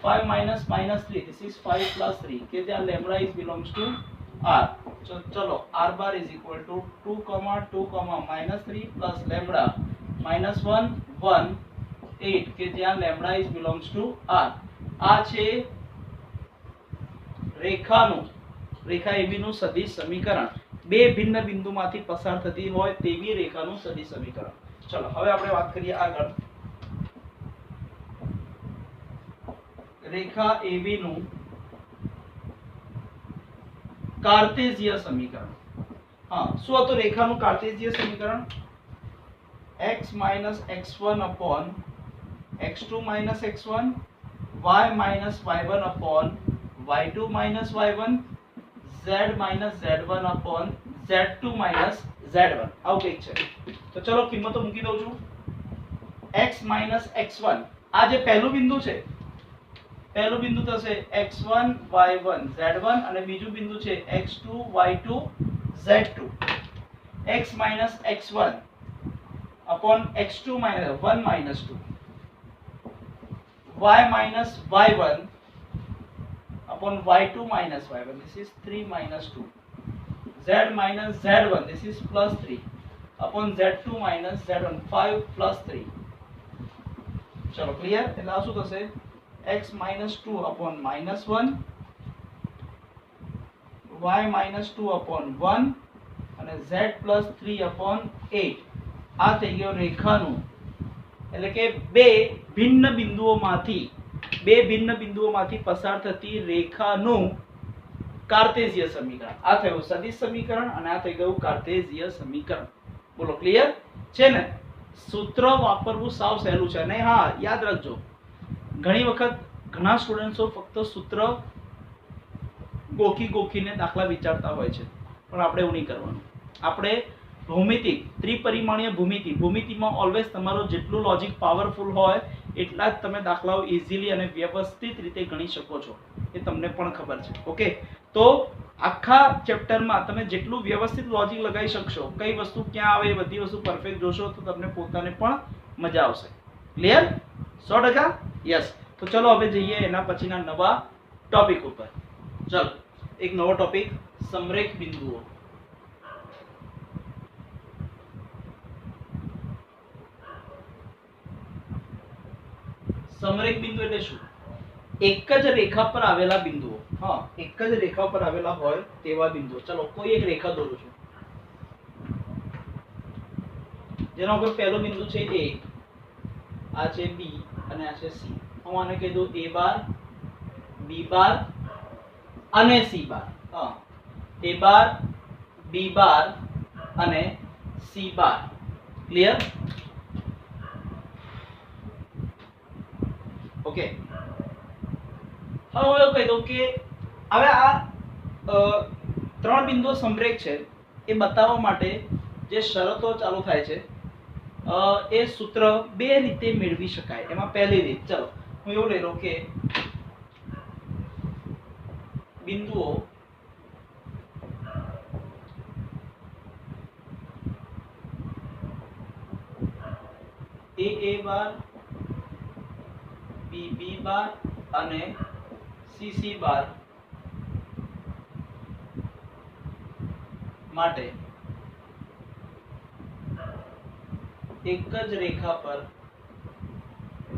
Speaker 1: 5 3 this is 5 plus 3 કે જ્યાં lambda is belongs to r. ચલો r bar is equal to 2 3 plus lambda -1 1 8 કે જ્યાં lambda is belongs to r. આ છે રેખા AB નું સદિશ સમીકરણ. બે ભિન્ન બિંદુમાંથી પસાર થતી હોય તેવી રેખાનું સદિશ સમીકરણ. ચલો હવે આપણે વાત કરીએ આગળ. રેખા AB નું કાર્ટેશિય સમીકરણ. હા, શું હતું રેખાનું કાર્ટેશિય સમીકરણ? x minus x1 upon x2 minus x1, y minus y1 upon y2 minus y1, z minus z1 upon z2 minus z1 આવું કંઈક છે. તો ચલો કિંમતો મૂકી દઉં છું. x minus x1 આ જે પહેલું બિંદુ છે, પહેલું બિંદુ થશે x1 y1 z1 અને બીજું બિંદુ છે x2 y2 z2. x minus x1 upon x2 minus 1 minus 2, y minus y1 upon y2 minus y1, this is 3 minus 2, z minus z1, this is plus 3 upon z2 minus z1, 5 plus 3. ચલો clear. એટલે આ શું થશે x minus 2 upon minus 1, y minus 2 upon 1 અને z plus 3 upon 8. આ થઈ ગયો રેખાનું, એટલે કે બે ભિન્ન બિંદુઓમાંથી પસાર થતી રેખાનું કાર્ટેશિય સમીકરણ. આ થયું સદિશ સમીકરણ અને આ થઈ ગયું કાર્ટેશિય સમીકરણ. બોલો ક્લિયર છે ને. સૂત્ર વાપરવું સાવ સહેલું છે. અને હા યાદ રાખજો, ઘણી વખત ઘણા સ્ટુડન્ટ્સો ફક્ત સૂત્ર ગોખીને દાખલા વિચારતા હોય છે, પણ આપણે એવું નહીં કરવાનું. આપણે ભૌમિતિક ત્રિપરિમાણીય ભૂમિતિમાં ઓલવેઝ તમારો જેટલું લોજિક પાવરફુલ હોય એટલા જ તમે દાખલાઓ ઇઝીલી અને વ્યવસ્થિત રીતે ગણી શકો છો, એ તમને પણ ખબર છે. ઓકે, તો આખા ચેપ્ટરમાં તમે જેટલું વ્યવસ્થિત લોજિક લગાવી શકશો, કઈ વસ્તુ ક્યાં આવે એ બધી વસ્તુ પરફેક્ટ જોશો તો તમને પોતાને પણ મજા આવશે. ક્લિયર? 100%? યસ. તો ચલો હવે જઈએ એના પછીના નવા ટોપિક ઉપર. ચલો એક નવો ટોપિક, સમરેખ બિંદુઓ. સમરેખ બિંદુ એટલે શું? એક જ રેખા પર આવેલા બિંદુઓ. હા, એક જ રેખા પર આવેલા હોય તેવા બિંદુઓ. ચલો કોઈ એક રેખા દોરું છું, જેના ઉપર પહેલો બિંદુ છે A, આ છે B અને આ છે C. હું આને કહી દઉં A બાર, B બાર અને C બાર. હા, A બાર, B બાર અને C બાર. ક્લિયર? ઓકે, હવે હું એવું કહી દઉં કે હવે આ ત્રણ બિંદુઓ સમરેખ છે એ બતાવવા માટે જે શરતો ચાલુ થાય છે એ સૂત્ર બે રીતે મેળવી શકાય. એમાં પહેલી રીત, ચલો હું એવું લઈ લઉં કે બિંદુઓ A બાર, B બાર અને C બાર માટે એક જ રેખા પર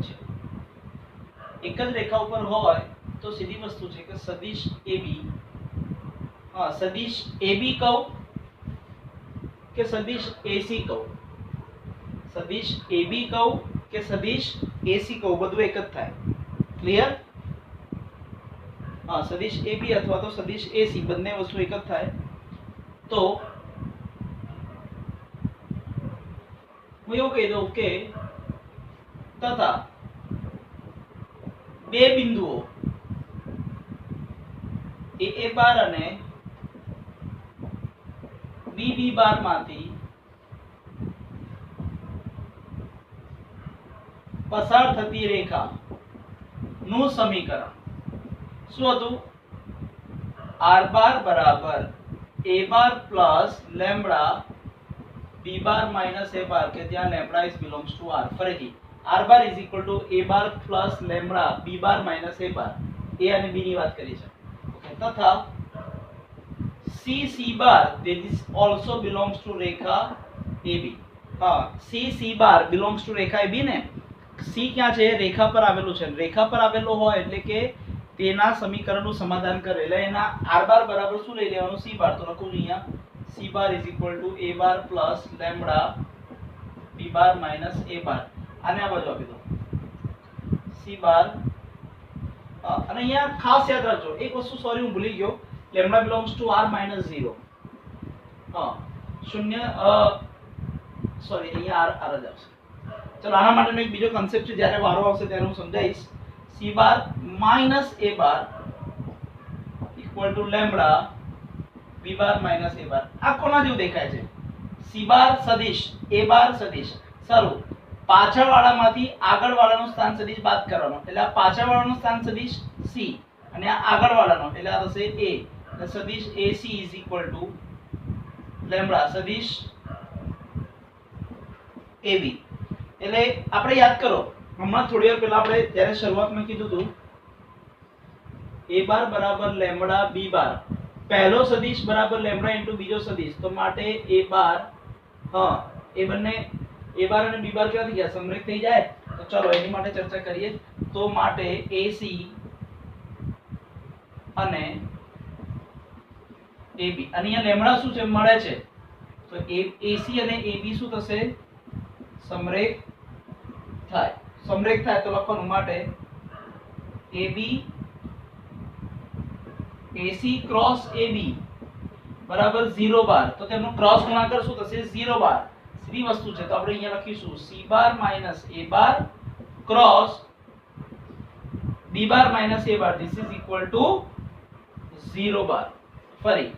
Speaker 1: છે. એક જ રેખા ઉપર હોય તો સીધી વસ્તુ છે કે સદિશ AB, હા સદિશ AB કહું કે સદિશ AC કહું, સદિશ AB કહું કે સદિશ AC કહું, બધું એક જ થાય. ક્લિયર? હા, સદિશ AB અથવા તો સદિશ AC બંને વસ્તુ એક જ થાય. તો હું એવું કહી દઉં કે તથા બે બિંદુઓ A બાર અને B બાર માંથી પસાર થતી રેખા નું સમીકરણ શું હતું? R બાર બરાબર A bar plus lambda B bar minus A બાર, કે જ્યાં lambda is belongs to R. ફરીથી R bar is equal two A bar plus lambda B bar minus A bar, A અને B ની વાત કરી છે. તથા C bar that is also belongs to Rekha AB. હા, C bar belongs to Rekha AB ને. C ક્યાં છે? રેખા પર આવેલું છે. રેખા પર આવેલો હોય એટલે કે તેના સમીકરણનું સમાધાન કરે. એટલે એના R બાર બરાબર શું લઈ લેવાનું? C બાર. તો લખું છું અહીંયા C bar is equal to A bar plus lambda B bar minus A બાર. આને આ બાજુ આપી દો C બાર. અને અહીંયા ખાસ યાદ રાખજો એક વસ્તુ, સોરી હું ભૂલી ગયો, lambda belongs to R minus 0. હા, શૂન્ય સોરી અહીંયા આર જ આવશે. ચલો આના માટેનો એક બીજો કન્સેપ્ટ છે, જ્યારે વારો આવશે ત્યારે હું સમજાવીશ. c bar minus a bar equal to lambda b bar minus a બાર. આ કોના જેવું દેખાય છે? c બાર સદિશ a બાર સદિશ. સારું, પાછળ વાળામાંથી આગળ વાળાનું સ્થાન સદિશ બાદ કરવાનો, એટલે આ પાછળ વાળાનું સ્થાન સદિશ c અને આ આગળ વાળાનો એટલે આ થશે a. એટલે સદિશ ac is equal two lambda સદિશ ab. એટલે આપણે યાદ કરો, હમણાં થોડી વાર પહેલા આપણે જ્યારે શરૂઆતમાં કીધું હતું a બાર બરાબર લેમ્બડા b બાર, પહેલો સદિશ બરાબર લેમ્બડા ઇન્ટુ બીજો સદિશ, તો માટે a બાર, હા એ બંને a બાર અને b બાર કેવા થઈ ગયા? સમરેખ થઈ જાય. તો ચલો એની માટે ચર્ચા કરીએ. તો માટે ac અને ab, અને અહીંયા લેમ્બડા શું છે? મળે છે. તો ac અને ab શું થશે? સમરેખ થાય. સમરેખ થાય તો લખવાનું માટે ab ac ક્રોસ ab બરાબર 0 બાર. તો તેમનો ક્રોસ ગુણાકાર શું થશે? 0 બાર. સીધી વસ્તુ છે, તો આપણે અહીંયા લખીશું c bar minus a bar cross b bar minus a bar. This is equal two 0 બાર. ફરી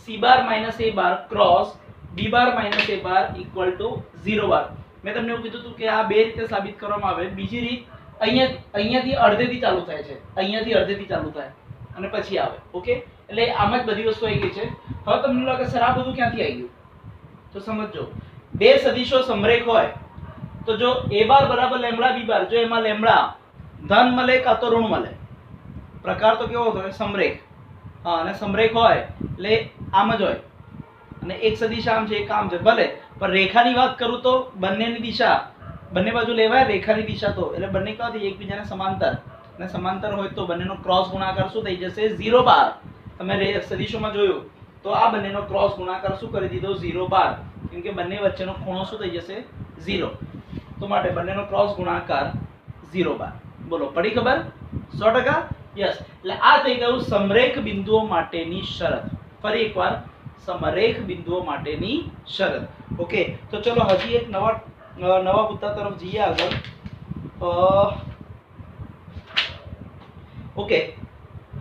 Speaker 1: c bar minus a bar cross b bar minus a bar equal to 0 બાર. મેં તમને એવું કીધું હતું કે આ બે રીતે સાબિત કરવામાં આવે. બીજી રીત અહીંયાથી અડધેથી ચાલુ થાય છે, અહીંયાથી અડધેથી ચાલુ થાય અને પછી આવે. ઓકે, એટલે આમ જ બધી વસ્તુ આવી ગઈ છે. હવે તમને લાગે સર આ બધું ક્યાંથી આવી ગયું? તો સમજો, બે સદિશો સમરેખ હોય તો જો a બાર બરાબર લેમ્બડા b બાર, જો એમાં લેમ્બડા ધન મળે કાં તો ઋણ મળે, પ્રકાર તો કેવો હોય? સમરેખ. હા, અને સમરેખ હોય એટલે આમ જ હોય, અને એક સદિશ આમ છે એક આમ છે, ભલે પણ રેખાની વાત કરું તો બંનેની દિશા, બંને બાજુ લેવાય રેખાની દિશા, તો એટલે બંને કેવા થઈ? એકબીજાને સમાંતર. અને સમાંતર હોય તો બંનેનો ક્રોસ ગુણાકાર શું થઈ જશે? 0 બાર. તમે સદિશોમાં જોયું તો આ બંનેનો ક્રોસ ગુણાકાર શું કરી દીધો? 0 બાર. કેમ કે બંને વચ્ચેનો ખૂણો શું થઈ જશે? 0. તો માટે બંનેનો ક્રોસ ગુણાકાર 0 બાર. બોલો, પડી ખબર? 100%? યસ. એટલે આ થઈ ગયું સમરેખ બિંદુઓ માટેની શરત. ફરી એકવાર, સમરેખ બિંદુઓ માટેની શરત. ઓકે, તો ચલો હજી એક નવા મુદ્દા તરફ જઈએ આગળ. ઓકે,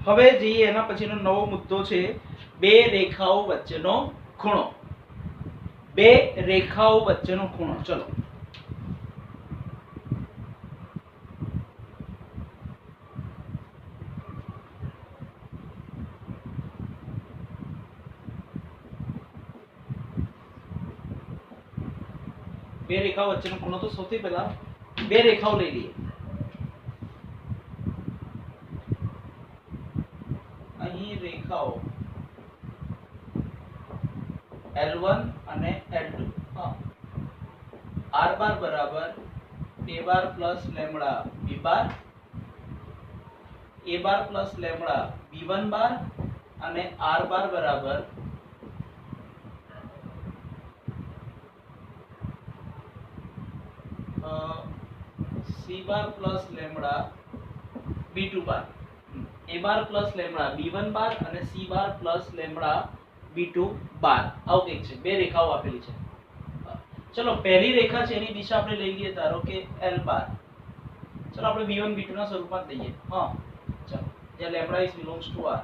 Speaker 1: હવે જઈએ એના પછીનો નવો મુદ્દો છે બે રેખાઓ વચ્ચેનો ખૂણો. બે રેખાઓ વચ્ચેનો ખૂણો. ચલો બે રેખાઓ વચ્ચેનો ખૂણો. તો સૌથી પહેલા બે રેખાઓ લઈ લઈએ. અહીં રેખાઓ L1 અને L2. હા, r બાર બરાબર a bar plus lambda b bar, a bar plus lambda b1 બાર, અને r બાર બરાબર c bar plus lambda b2 bar, a bar plus lambda b1 બાર અને c બાર પ્લસ લેમ્બડા b2 બાર. આવું કંઈક છે. બે રેખાઓ આપેલી છે. ચલો પહેલી રેખા છે એની દિશા આપણે લઈ લઈએ, ધારો કે l બાર. ચલો આપણે b1 b2 ના સ્વરૂપમાં જ લઈએ. હા, ચલો જ્યાં lambda is belongs to r.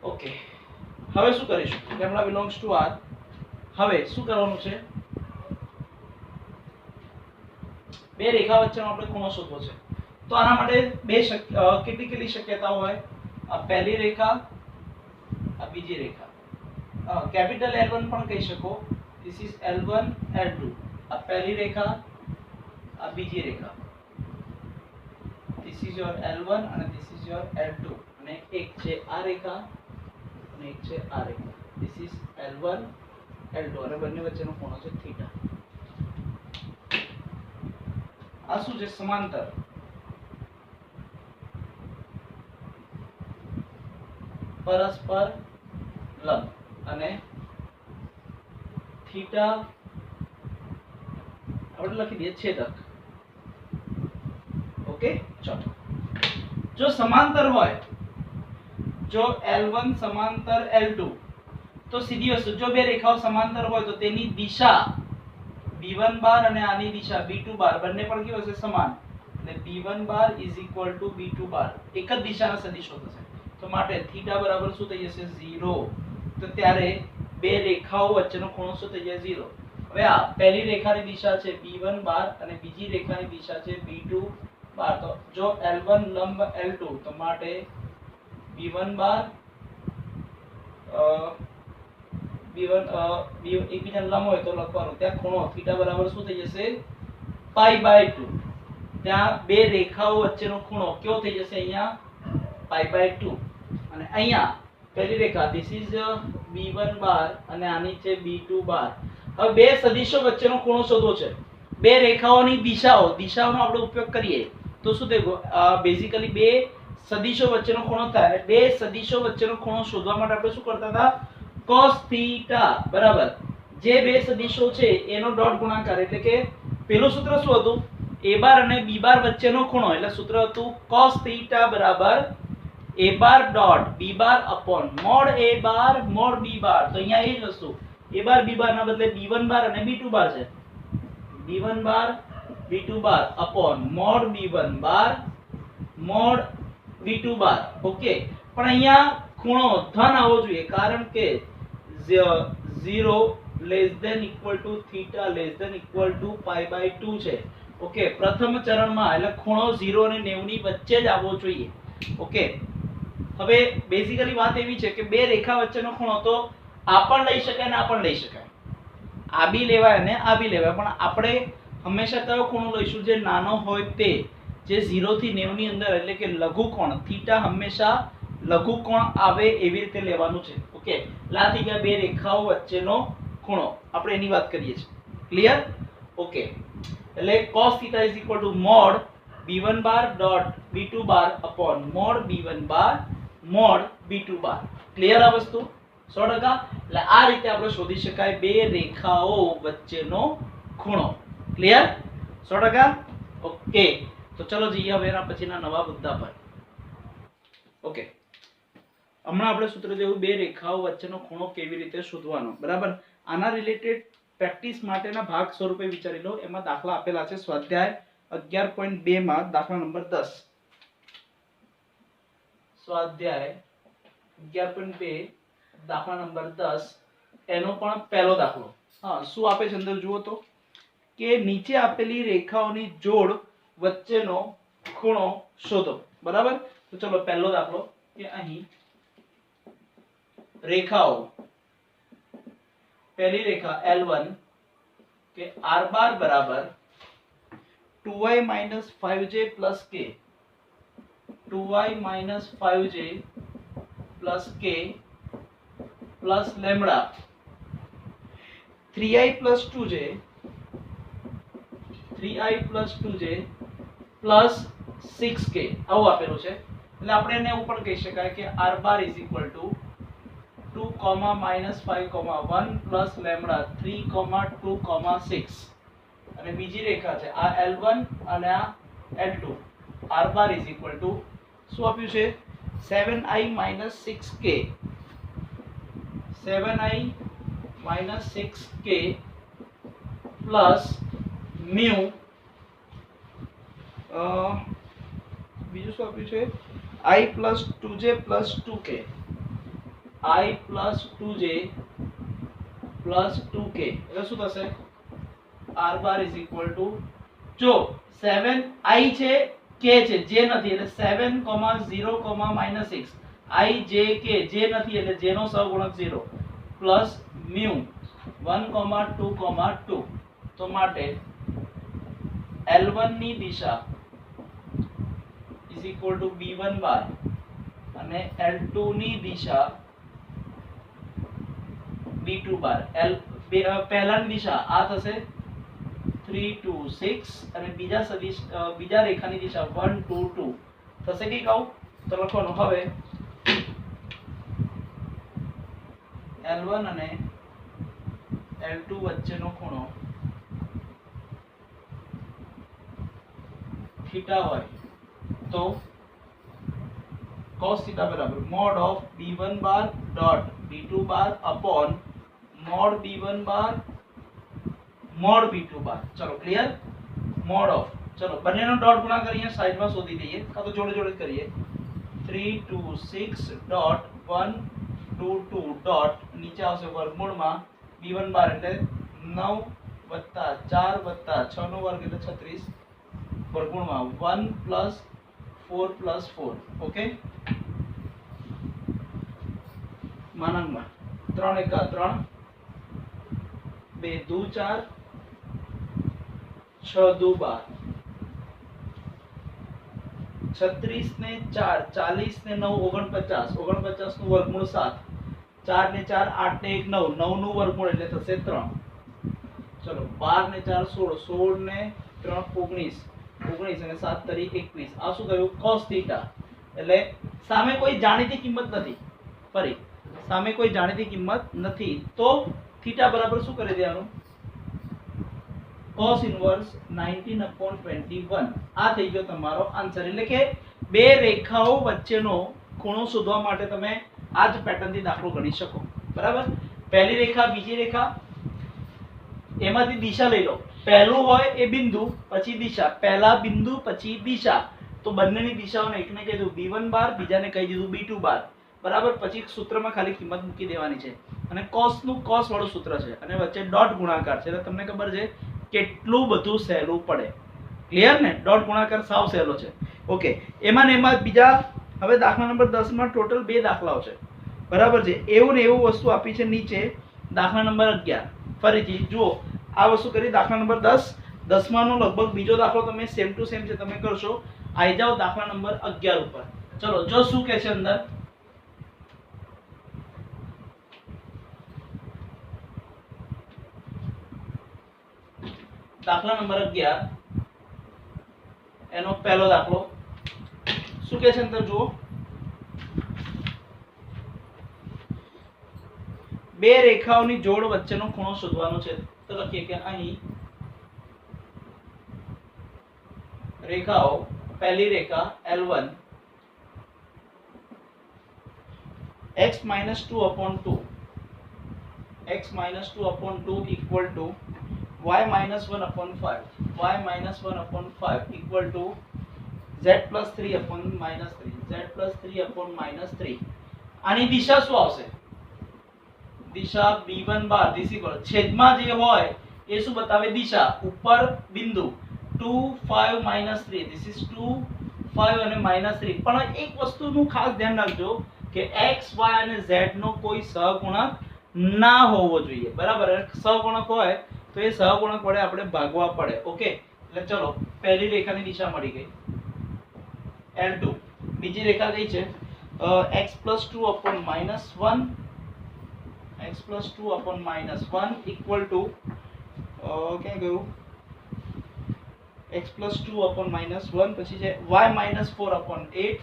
Speaker 1: Okay, હવે શું કરીશું? Lambda belongs to r. હવે શું કરવાનું છે? બે રેખા વચ્ચેનો આપણે ખૂણો શોધવો છે. તો આના માટે કેટલી શક્યતાઓ હોય? આ પહેલી રેખા, આ બીજી રેખા. કેપિટલ L1 પણ કહી શકો. This is L1 L2. આ પહેલી રેખા, આ બીજી રેખા. ધીસ ઇઝ યોર L1 અને ધીસ ઇઝ યોર L2. અને એક છે આ રેખા અને એક છે આ રેખા. ધીસ ઇઝ L1 L2 અને બંને વચ્ચેનો ખૂણો છે થીટા. આ શું છે? સમાંતર. પરસ્પર લંબ. અને થીટા આપણે લખી દઈએ છેદક. ઓકે, ચલો. જો સમાંતર હોય, જો L1 સમાંતર L2, તો સીધી વસ્તુ, જો બે રેખાઓ સમાંતર હોય તો તેની દિશા b1 બાર અને આની દિશા b2 બાર બંને પણ કેવું હશે? સમાન. એટલે b1 બાર = b2 બાર એક જ દિશાના સદિશો થશે. તો માટે થીટા બરાબર શું થઈ જશે? 0. તો ત્યારે બે રેખાઓ વચ્ચેનો ખૂણો શું થઈ જાય? 0. હવે આ પહેલી રેખાની દિશા છે b1 બાર અને બીજી રેખાની દિશા છે b2 બાર. તો જો l1 લંબ l2 તો માટે b1 બાર b1 એકબીજા લંબ હોય તો લખવાનું ત્યાં ખૂણો થીટા બરાબર શું થઈ જશે? π/2. ત્યાં બે રેખાઓ વચ્ચેનો ખૂણો કેવો થઈ જશે? અહીંયા π/2. અને અહીંયા પહેલી રેખા ધીસ ઇઝ b1 બાર અને આની છે b2 બાર. હવે બે સદિશો વચ્ચેનો ખૂણો શોધવો છે. બે રેખાઓની દિશાઓનો આપણે ઉપયોગ કરીએ તો શું થાય? બેઝિકલી બે સદિશો વચ્ચેનો ખૂણો થાય. બે સદિશો વચ્ચેનો ખૂણો શોધવા માટે આપણે શું કરતા હતા? cos થીટા બરાબર જે બે સદિશો છે એનો ડોટ ગુણાકાર. એટલે કે પેલું સૂત્ર શું હતું? a બાર અને b બાર વચ્ચેનો ખૂણો. એટલે સૂત્ર હતું cos થીટા બરાબર a bar dot b bar upon mode a bar mode b બાર. તો અહીંયા એ જ વસ્તુ a બાર b બાર ના બદલે b1 બાર અને b2 બાર છે. b1 bar b2 bar upon mod b1 bar mod b2 bar. Okay, પણ અહીંયા ખૂણો ધન આવવો જોઈએ કારણ કે 0 less than equal to theta less than equal to π/2 છે. ઓકે, પ્રથમ ચરણમાં એટલે ખૂણો 0 અને 90 ની વચ્ચે જ આવવો જોઈએ. ઓકે, હવે બેઝિકલી વાત એવી છે કે બે રેખા વચ્ચેનો ખૂણો તો આ પણ લઈ શકાય અને આ પણ લઈ શકાય. આ બી લેવાય અને આ બી લેવાય, પણ આપણે હંમેશા કયો ખૂણો લઈશું? જે નાનો હોય તે, જે 0 થી 90 ની અંદર. એટલે કે લઘુકોણ થીટા હંમેશા લઘુકોણ આવે એવી રીતે લેવાનું છે. ઓકે, એટલે આ થઈ ગયા બે રેખાઓ વચ્ચેનો ખૂણો. આપણે એની વાત કરીએ છીએ. ક્લિયર? ઓકે, એટલે cos θ = mod b1 બાર dot b2 bar upon mod b1 બાર mod b2 બાર. ક્લિયર આ વસ્તુ? 100%. એટલે આ રીતે આપણે શોધી શકાય બે રેખાઓ વચ્ચેનો ખૂણો. ક્લિયર? 100%. ઓકે, તો ચલો જઈએ હવે એના પછીના નવા મુદ્દા પર. ઓકે, હમણાં આપણે સૂત્ર જેવું બે રેખાઓ વચ્ચેનો ખૂણો કેવી રીતે શોધવાનો. બરાબર, આના રિલેટેડ પ્રેક્ટિસ માટેના ભાગ સ્વરૂપે વિચારી લો. એમાં દાખલા આપેલા છે સ્વાધ્યાય 11.2 માં દાખલા નંબર 10. સ્વાધ્યાય 11.2 દાખલા નંબર 10 એનો પણ પહેલો દાખલો. હા, શું આપે છે અંદર જુઓ તો કે નીચે આપેલી રેખાઓની જોડ વચ્ચેનો ખૂણો શોધો. બરાબર, તો ચલો પહેલો દાખલો કે અહીં રેખાઓ, પહેલી રેખા L1 કે r બાર બરાબર 2y - 5j + k 2y - 5j + k + lambda 3i + 2j 3i + 2j + 6k આવું આપેલું છે. એટલે આપણે એને એવું પણ કહી શકાય કે r બાર = 2, -5, 1 + લેમ્બડા 3, 2, 6. અને બીજી રેખા છે આ L1 અને આ L2. r બાર = શું આપ્યું છે? 7i - 6k 7i - 6k + μ બીજું શું આપ્યું છે? i + 2j + 2k i + 2j + 2k. એટલે શું થશે? r બાર = જો 7i છે k છે j નથી એટલે 7, 0, -6 i j k j નથી એટલે j નો સહગુણક 0 + μ 1, 2, 2. તો માટે L1 ની દિશા = b1 બાર અને L2 ની દિશા b2 બાર. પહેલાની દિશા આ થશે 3, 2, 6 અને બીજા રેખાની દિશા 1, 2, 2 થશે કે કહું તો લખવાનું. હવે L1 અને L2 વચ્ચેનો ખૂણો થીટા હોય તો cos थीटा बराबर mod of b1 bar dot b2 bar upon mod b1 bar mod b2 बार। चलो क्लियर, mod ऑफ, चलो બંનેનો ડોટ ગુણાકાર અહીંયા સાઈડમાં શોધી લઈએ, કાં તો જોડે જોડે કરીએ। 3 2 6 ડોટ 1 2 2 ડોટ નીચે આવશે વર્ગમૂળમાં b1 બાર એટલે 9 વત્તા 4 વત્તા 6 નો વર્ગ એટલે 36 વર્ગમૂળમાં 1 પ્લસ 4 પ્લસ 4 ઓકે માનંગમાં 3 એકા 3 2 દુ 4 6 દુ 12 36 ने 4 40 ने 9 49 49 નું વર્ગમૂળ 7 4 ને 4 8 ને 1 9 9 નું વર્ગમૂળ એટલે થશે 3 ચલો 12 ને 4 16 16 ને 3 19 19 અને 7 તરી 21 આ શું થયું cos થીટા એટલે સામે કોઈ જાણીતી કિંમત નથી ફરી સામે કોઈ જાણીતી કિંમત નથી તો થીટા બરાબર શું કરી દેવાનું cos ઇનવર્સ 19/21 આ થઈ ગયો તમારો આન્સર એટલે કે બે રેખાઓ વચ્ચેનો ખૂણો શોધવા માટે તમે આ જ પેટર્નથી દાખલો ગણી શકો બરાબર પહેલી રેખા બીજી રેખા એમાંથી દિશા લઈ લો પહેલું હોય એ બિંદુ પછી દિશા પહેલા બિંદુ પછી દિશા તો બંનેની દિશાઓને એકને કહી દીધું b1 બાર બીજાને કહી દીધું b2 બાર બરાબર પછી સૂત્રમાં ખાલી કિંમત મૂકી દેવાની છે અને cos નું cos વાળું સૂત્ર છે અને વચ્ચે ડોટ ગુણાકાર છે એટલે તમને ખબર છે કેટલું બધું સહેલું પડે ક્લિયર ને ડોટ ગુણાકાર સાવ સહેલો છે ઓકે એમાં ને એમાં બીજા હવે દાખલા નંબર 10 માં ટોટલ બે દાખલાઓ છે બરાબર છે એવું ને એવું વસ્તુ આપી છે નીચે દાખલા નંબર 11 ફરીથી જુઓ આ વસ્તુ કરી દાખલા નંબર 10 10 નો લગભગ બીજો દાખલો તમે સેમ ટુ સેમ છે તમે કરશો આવી જાઓ દાખલા નંબર 11 ઉપર ચલો જો શું કહે છે અંદર દાખલા નંબર 11 એનો પહેલો દાખલો શું કહે છે અંદર જુઓ બે રેખાઓની જોડ વચ્ચેનો ખૂણો શોધવાનો છે તો લખીએ કે અહીં રેખાઓ પહેલી રેખા L1 x - 2/2 x - 2/2 equal to y - 1/5 y - 1/5 equal to z + 3/-3 z + 3/-3 આની દિશા શું આવશે દિશા b1 બાર this equal છેદમાં જે હોય એ શું બતાવે દિશા ઉપર બિંદુ 2 5 - 3 this is 2 5 અને -3 પણ એક વસ્તુનું ખાસ ધ્યાન રાખજો કે x y અને z નો કોઈ સહગુણક ના હોવો જોઈએ બરાબર સહગુણક હોય તો એ સહગુણક વડે આપણે ભાગવા પડે ઓકે એટલે ચલો પહેલી રેખાની દિશા મળી ગઈ L2 બીજી રેખા કઈ છે x + 2/-1 x + 2/-1 equal to ક્યાં ગયું x + 2/-1 પછી છે y - 4/8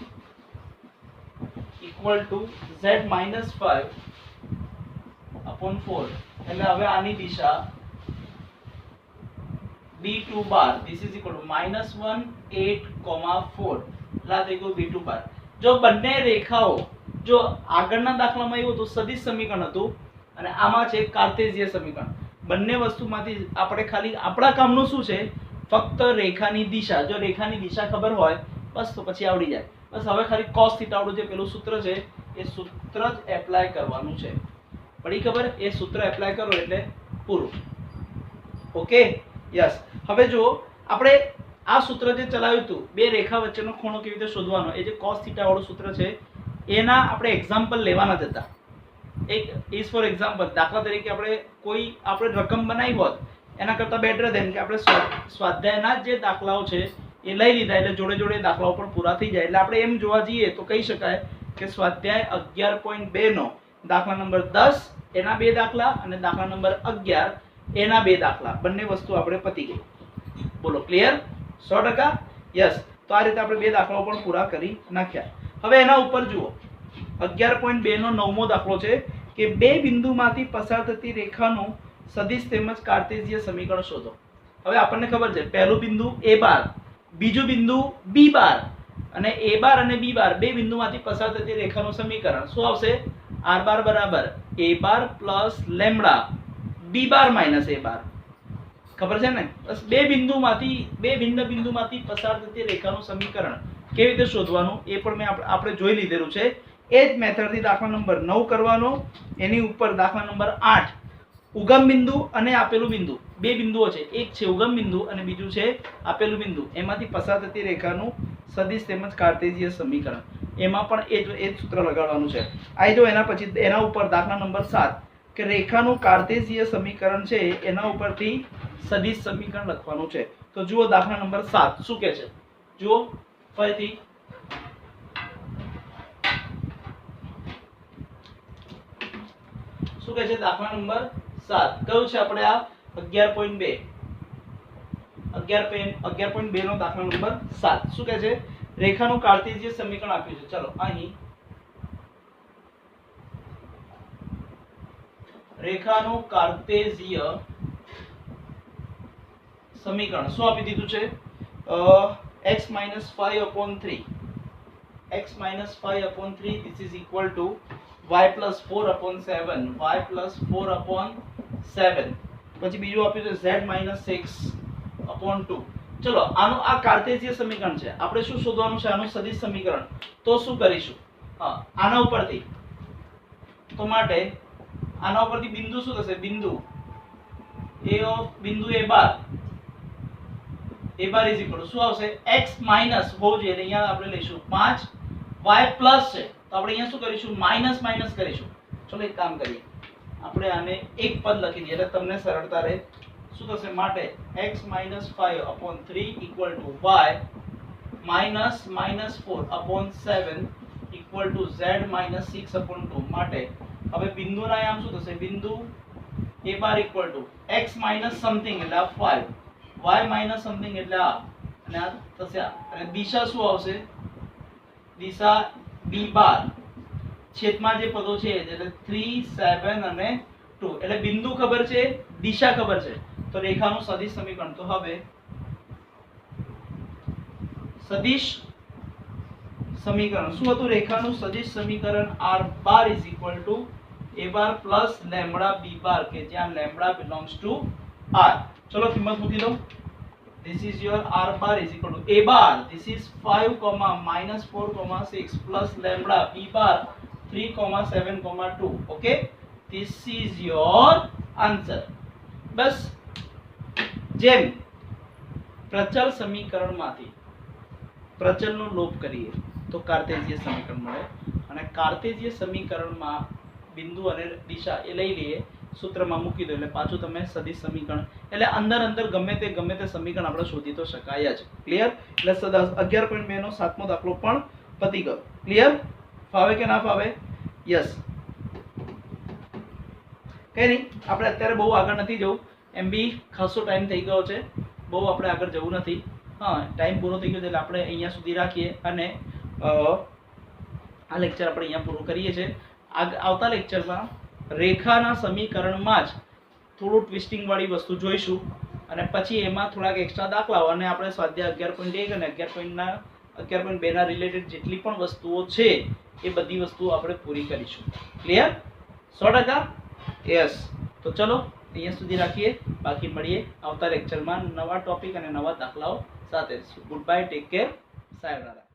Speaker 1: equal to z - 5/4 એટલે હવે આની દિશા b2 bar this is equal to -1 8, 4 એટલે થઈ ગયું b2 બાર જો બંને રેખાઓ જો આગળના દાખલામાં એવું હતું સદિશ સમીકરણ હતું અને આમાં છે કાર્ટેશિયન સમીકરણ બંને વસ્તુમાંથી આપણે ખાલી આપણા કામનું શું છે ફક્ત રેખાની દિશા જો રેખાની દિશા ખબર હોય બસ તો પછી આવડી જાય બસ હવે ખાલી cos થીટા વાળું જે પેલું સૂત્ર છે એ સૂત્ર જ એપ્લાય કરવાનું છે પડી ખબર એ સૂત્ર એપ્લાય કરો એટલે પૂરું ઓકે યસ હવે જો આપણે આ સૂત્ર જે ચલાવ્યું હતું બે રેખા વચ્ચેનો ખૂણો કેવી રીતે શોધવાનો એ જે cos થીટા વાળું સૂત્ર છે એના આપણે એક્ઝામ્પલ લેવાના જ હતા એક ઇઝ ફોર એક્ઝામ્પલ દાખલા તરીકે આપણે રકમ બનાવી હોત એના કરતાં બેટર દેન કે આપણે સ્વાધ્યાયના જે દાખલાઓ છે એ લઈ લીધા એટલે જોડે જોડે દાખલાઓ પણ પૂરા થઈ જાય એટલે આપણે એમ જોવા જઈએ તો કહી શકાય કે સ્વાધ્યાય 11.2 નો દાખલા નંબર 10 એના બે દાખલા અને દાખલા નંબર 11 એના બે દાખલા બંને વસ્તુ આપણે પતી ગઈ બોલો ક્લિયર 100% યસ તો આ રીતે આપણે બે દાખલાઓ પણ પૂરા કરી નાખ્યા હવે એના ઉપર જુઓ 11.2 નો નવમો દાખલો છે કે બે બિંદુમાંથી પસાર થતી રેખાનું સદિશ તેમજ કાર્ટેશિયન સમીકરણ શોધો હવે આપણને ખબર છે પહેલું બિંદુ a બાર બીજું બિંદુ b બાર અને a બાર અને b બાર બે બિંદુમાંથી પસાર થતી રેખાનું સમીકરણ શું આવશે? r બાર બરાબર a bar plus lambda b bar minus a બાર. ખબર છે ને? બસ બે ભિન્ન બિંદુમાંથી પસાર થતી રેખાનું સમીકરણ કેવી રીતે શોધવાનું એ પણ આપણે જોઈ લીધેલું છે. એ જ મેથડથી દાખલા નંબર 9 કરવાનો. એની ઉપર દાખલા નંબર 8 ઉગમ બિંદુ અને આપેલું બિંદુ બે બિંદુઓ છે, એક છે ઉગમ બિંદુ અને બીજું છે આપેલું બિંદુ, એમાંથી પસાર થતી રેખાનું સદિશ તેમજ કાર્ટેશિયન સમીકરણ. એમાં પણ એ જ સૂત્ર લગાડવાનું છે. આ જો એના પછી એના ઉપર દાખલા નંબર 7 કે રેખાનું કાર્ટેશિયન સમીકરણ છે એના ઉપરથી સદિશ સમીકરણ લખવાનું છે. તો જુઓ દાખલા નંબર 7 શું કહે છે, જુઓ ફરીથી. શું કહે છે દાખલા નંબર 7? કયું છે આપણે આ 11.2 નો દાખલા નંબર 7. શું કહે છે? રેખાનું કાર્ટેશિયન સમીકરણ આપ્યું છે. ચલો અહીં રેખાનું કાર્ટેશિયન સમીકરણ શું આપી દીધું છે? x - 5/3 this is equal to y + 4/7 y + 4/7. પછી બીજું આપ્યું છે z - 6/2. ચલો આનું આ કાર્ટેશિયન સમીકરણ છે. આપણે શું શોધવાનું છે? આનું સદિશ સમીકરણ. તો શું કરીશું? આના ઉપરથી તો માટે આના ઉપરથી બિંદુ શું થશે? બિંદુ a bar is equal to શું આવશે? x માઈનસ હોવું જોઈએ, અહીંયા આપણે લઈશું 5, y પ્લસ છે તો આપણે અહીંયા શું કરીશું? માઈનસ કરીશું. ચલો એક કામ કરીએ, આપણે આને એક પદ લખી દઈએ એટલે તમને સરળતા રહે. શું થશે? માટે x - 5/3 equal to y - 4/7 equal to z - 6/2. માટે હવે બિંદુના આમ શું થશે? બિંદુ a bar equal to x minus something એટલે આ 5, y minus something એટલે આ, અને આ થશે આ. અને દિશા શું આવશે? દિશા b બાર છેદમાં જે પદો છે એટલે 3, 7 અને 2. એટલે બિંદુ ખબર છે, દિશા ખબર છે, તો રેખાનું સદિશ સમીકરણ. તો હવે સદિશ સમીકરણ શું હતું? રેખાનું સદિશ સમીકરણ r bar is equal to a bar plus lambda b બાર, કે જ્યાં લેમ્બડા belongs to r. ચલો કિંમત મૂકી દો. this is your r bar is equal to a bar, this is 5, -4,6 plus lambda b bar 3,7,2. okay, this is your answer. બસ જેમ પ્રચલ સમીકરણમાંથી પ્રચલનો લોપ કરીએ તો કાર્ટેશિયન સમીકરણ મળે, અને કાર્ટેશિયન સમીકરણમાં બિંદુ અને દિશા એ લઈ લઈએ, સૂત્રમાં મૂકી દો એટલે પાછું તમે સદિશ સમીકરણ, એટલે અંદર ગમે તે સમીકરણ આપણે શોધી તો શકાય જ. ક્લિયર? એટલે 11.2 નો 7મો દાખલો પણ પતી ગયો. ક્લિયર? ફાવે કે ના ફાવે? યસ. કઈ નહીં, આપણે અત્યારે બહુ આગળ નથી જવું, એમ બી ખાસો ટાઈમ થઈ ગયો છે, બહુ આપણે આગળ જવું નથી. હા, ટાઈમ પૂરો થઈ ગયો એટલે આપણે અહીંયા સુધી રાખીએ અને આ લેક્ચર આપણે અહીંયા પૂરું કરીએ છીએ. આવતા લેક્ચરમાં રેખાના સમીકરણમાં જ થોડું ટ્વિસ્ટિંગ વાળી વસ્તુ જોઈશું, અને પછી એમાં થોડાક એક્સ્ટ્રા દાખલાઓ અને આપણે સ્વાધ્યાય 11.1 અને 11.2 ના રિલેટેડ જેટલી પણ વસ્તુઓ છે એ બધી વસ્તુઓ આપણે પૂરી કરીશું. ક્લિયર? 100%? યસ. તો ચલો અહીંયા સુધી રાખીએ, બાકી મળીએ આવતા લેક્ચરમાં નવા ટોપિક અને નવા દાખલાઓ સાથે. Good bye, take care, સાયરાના.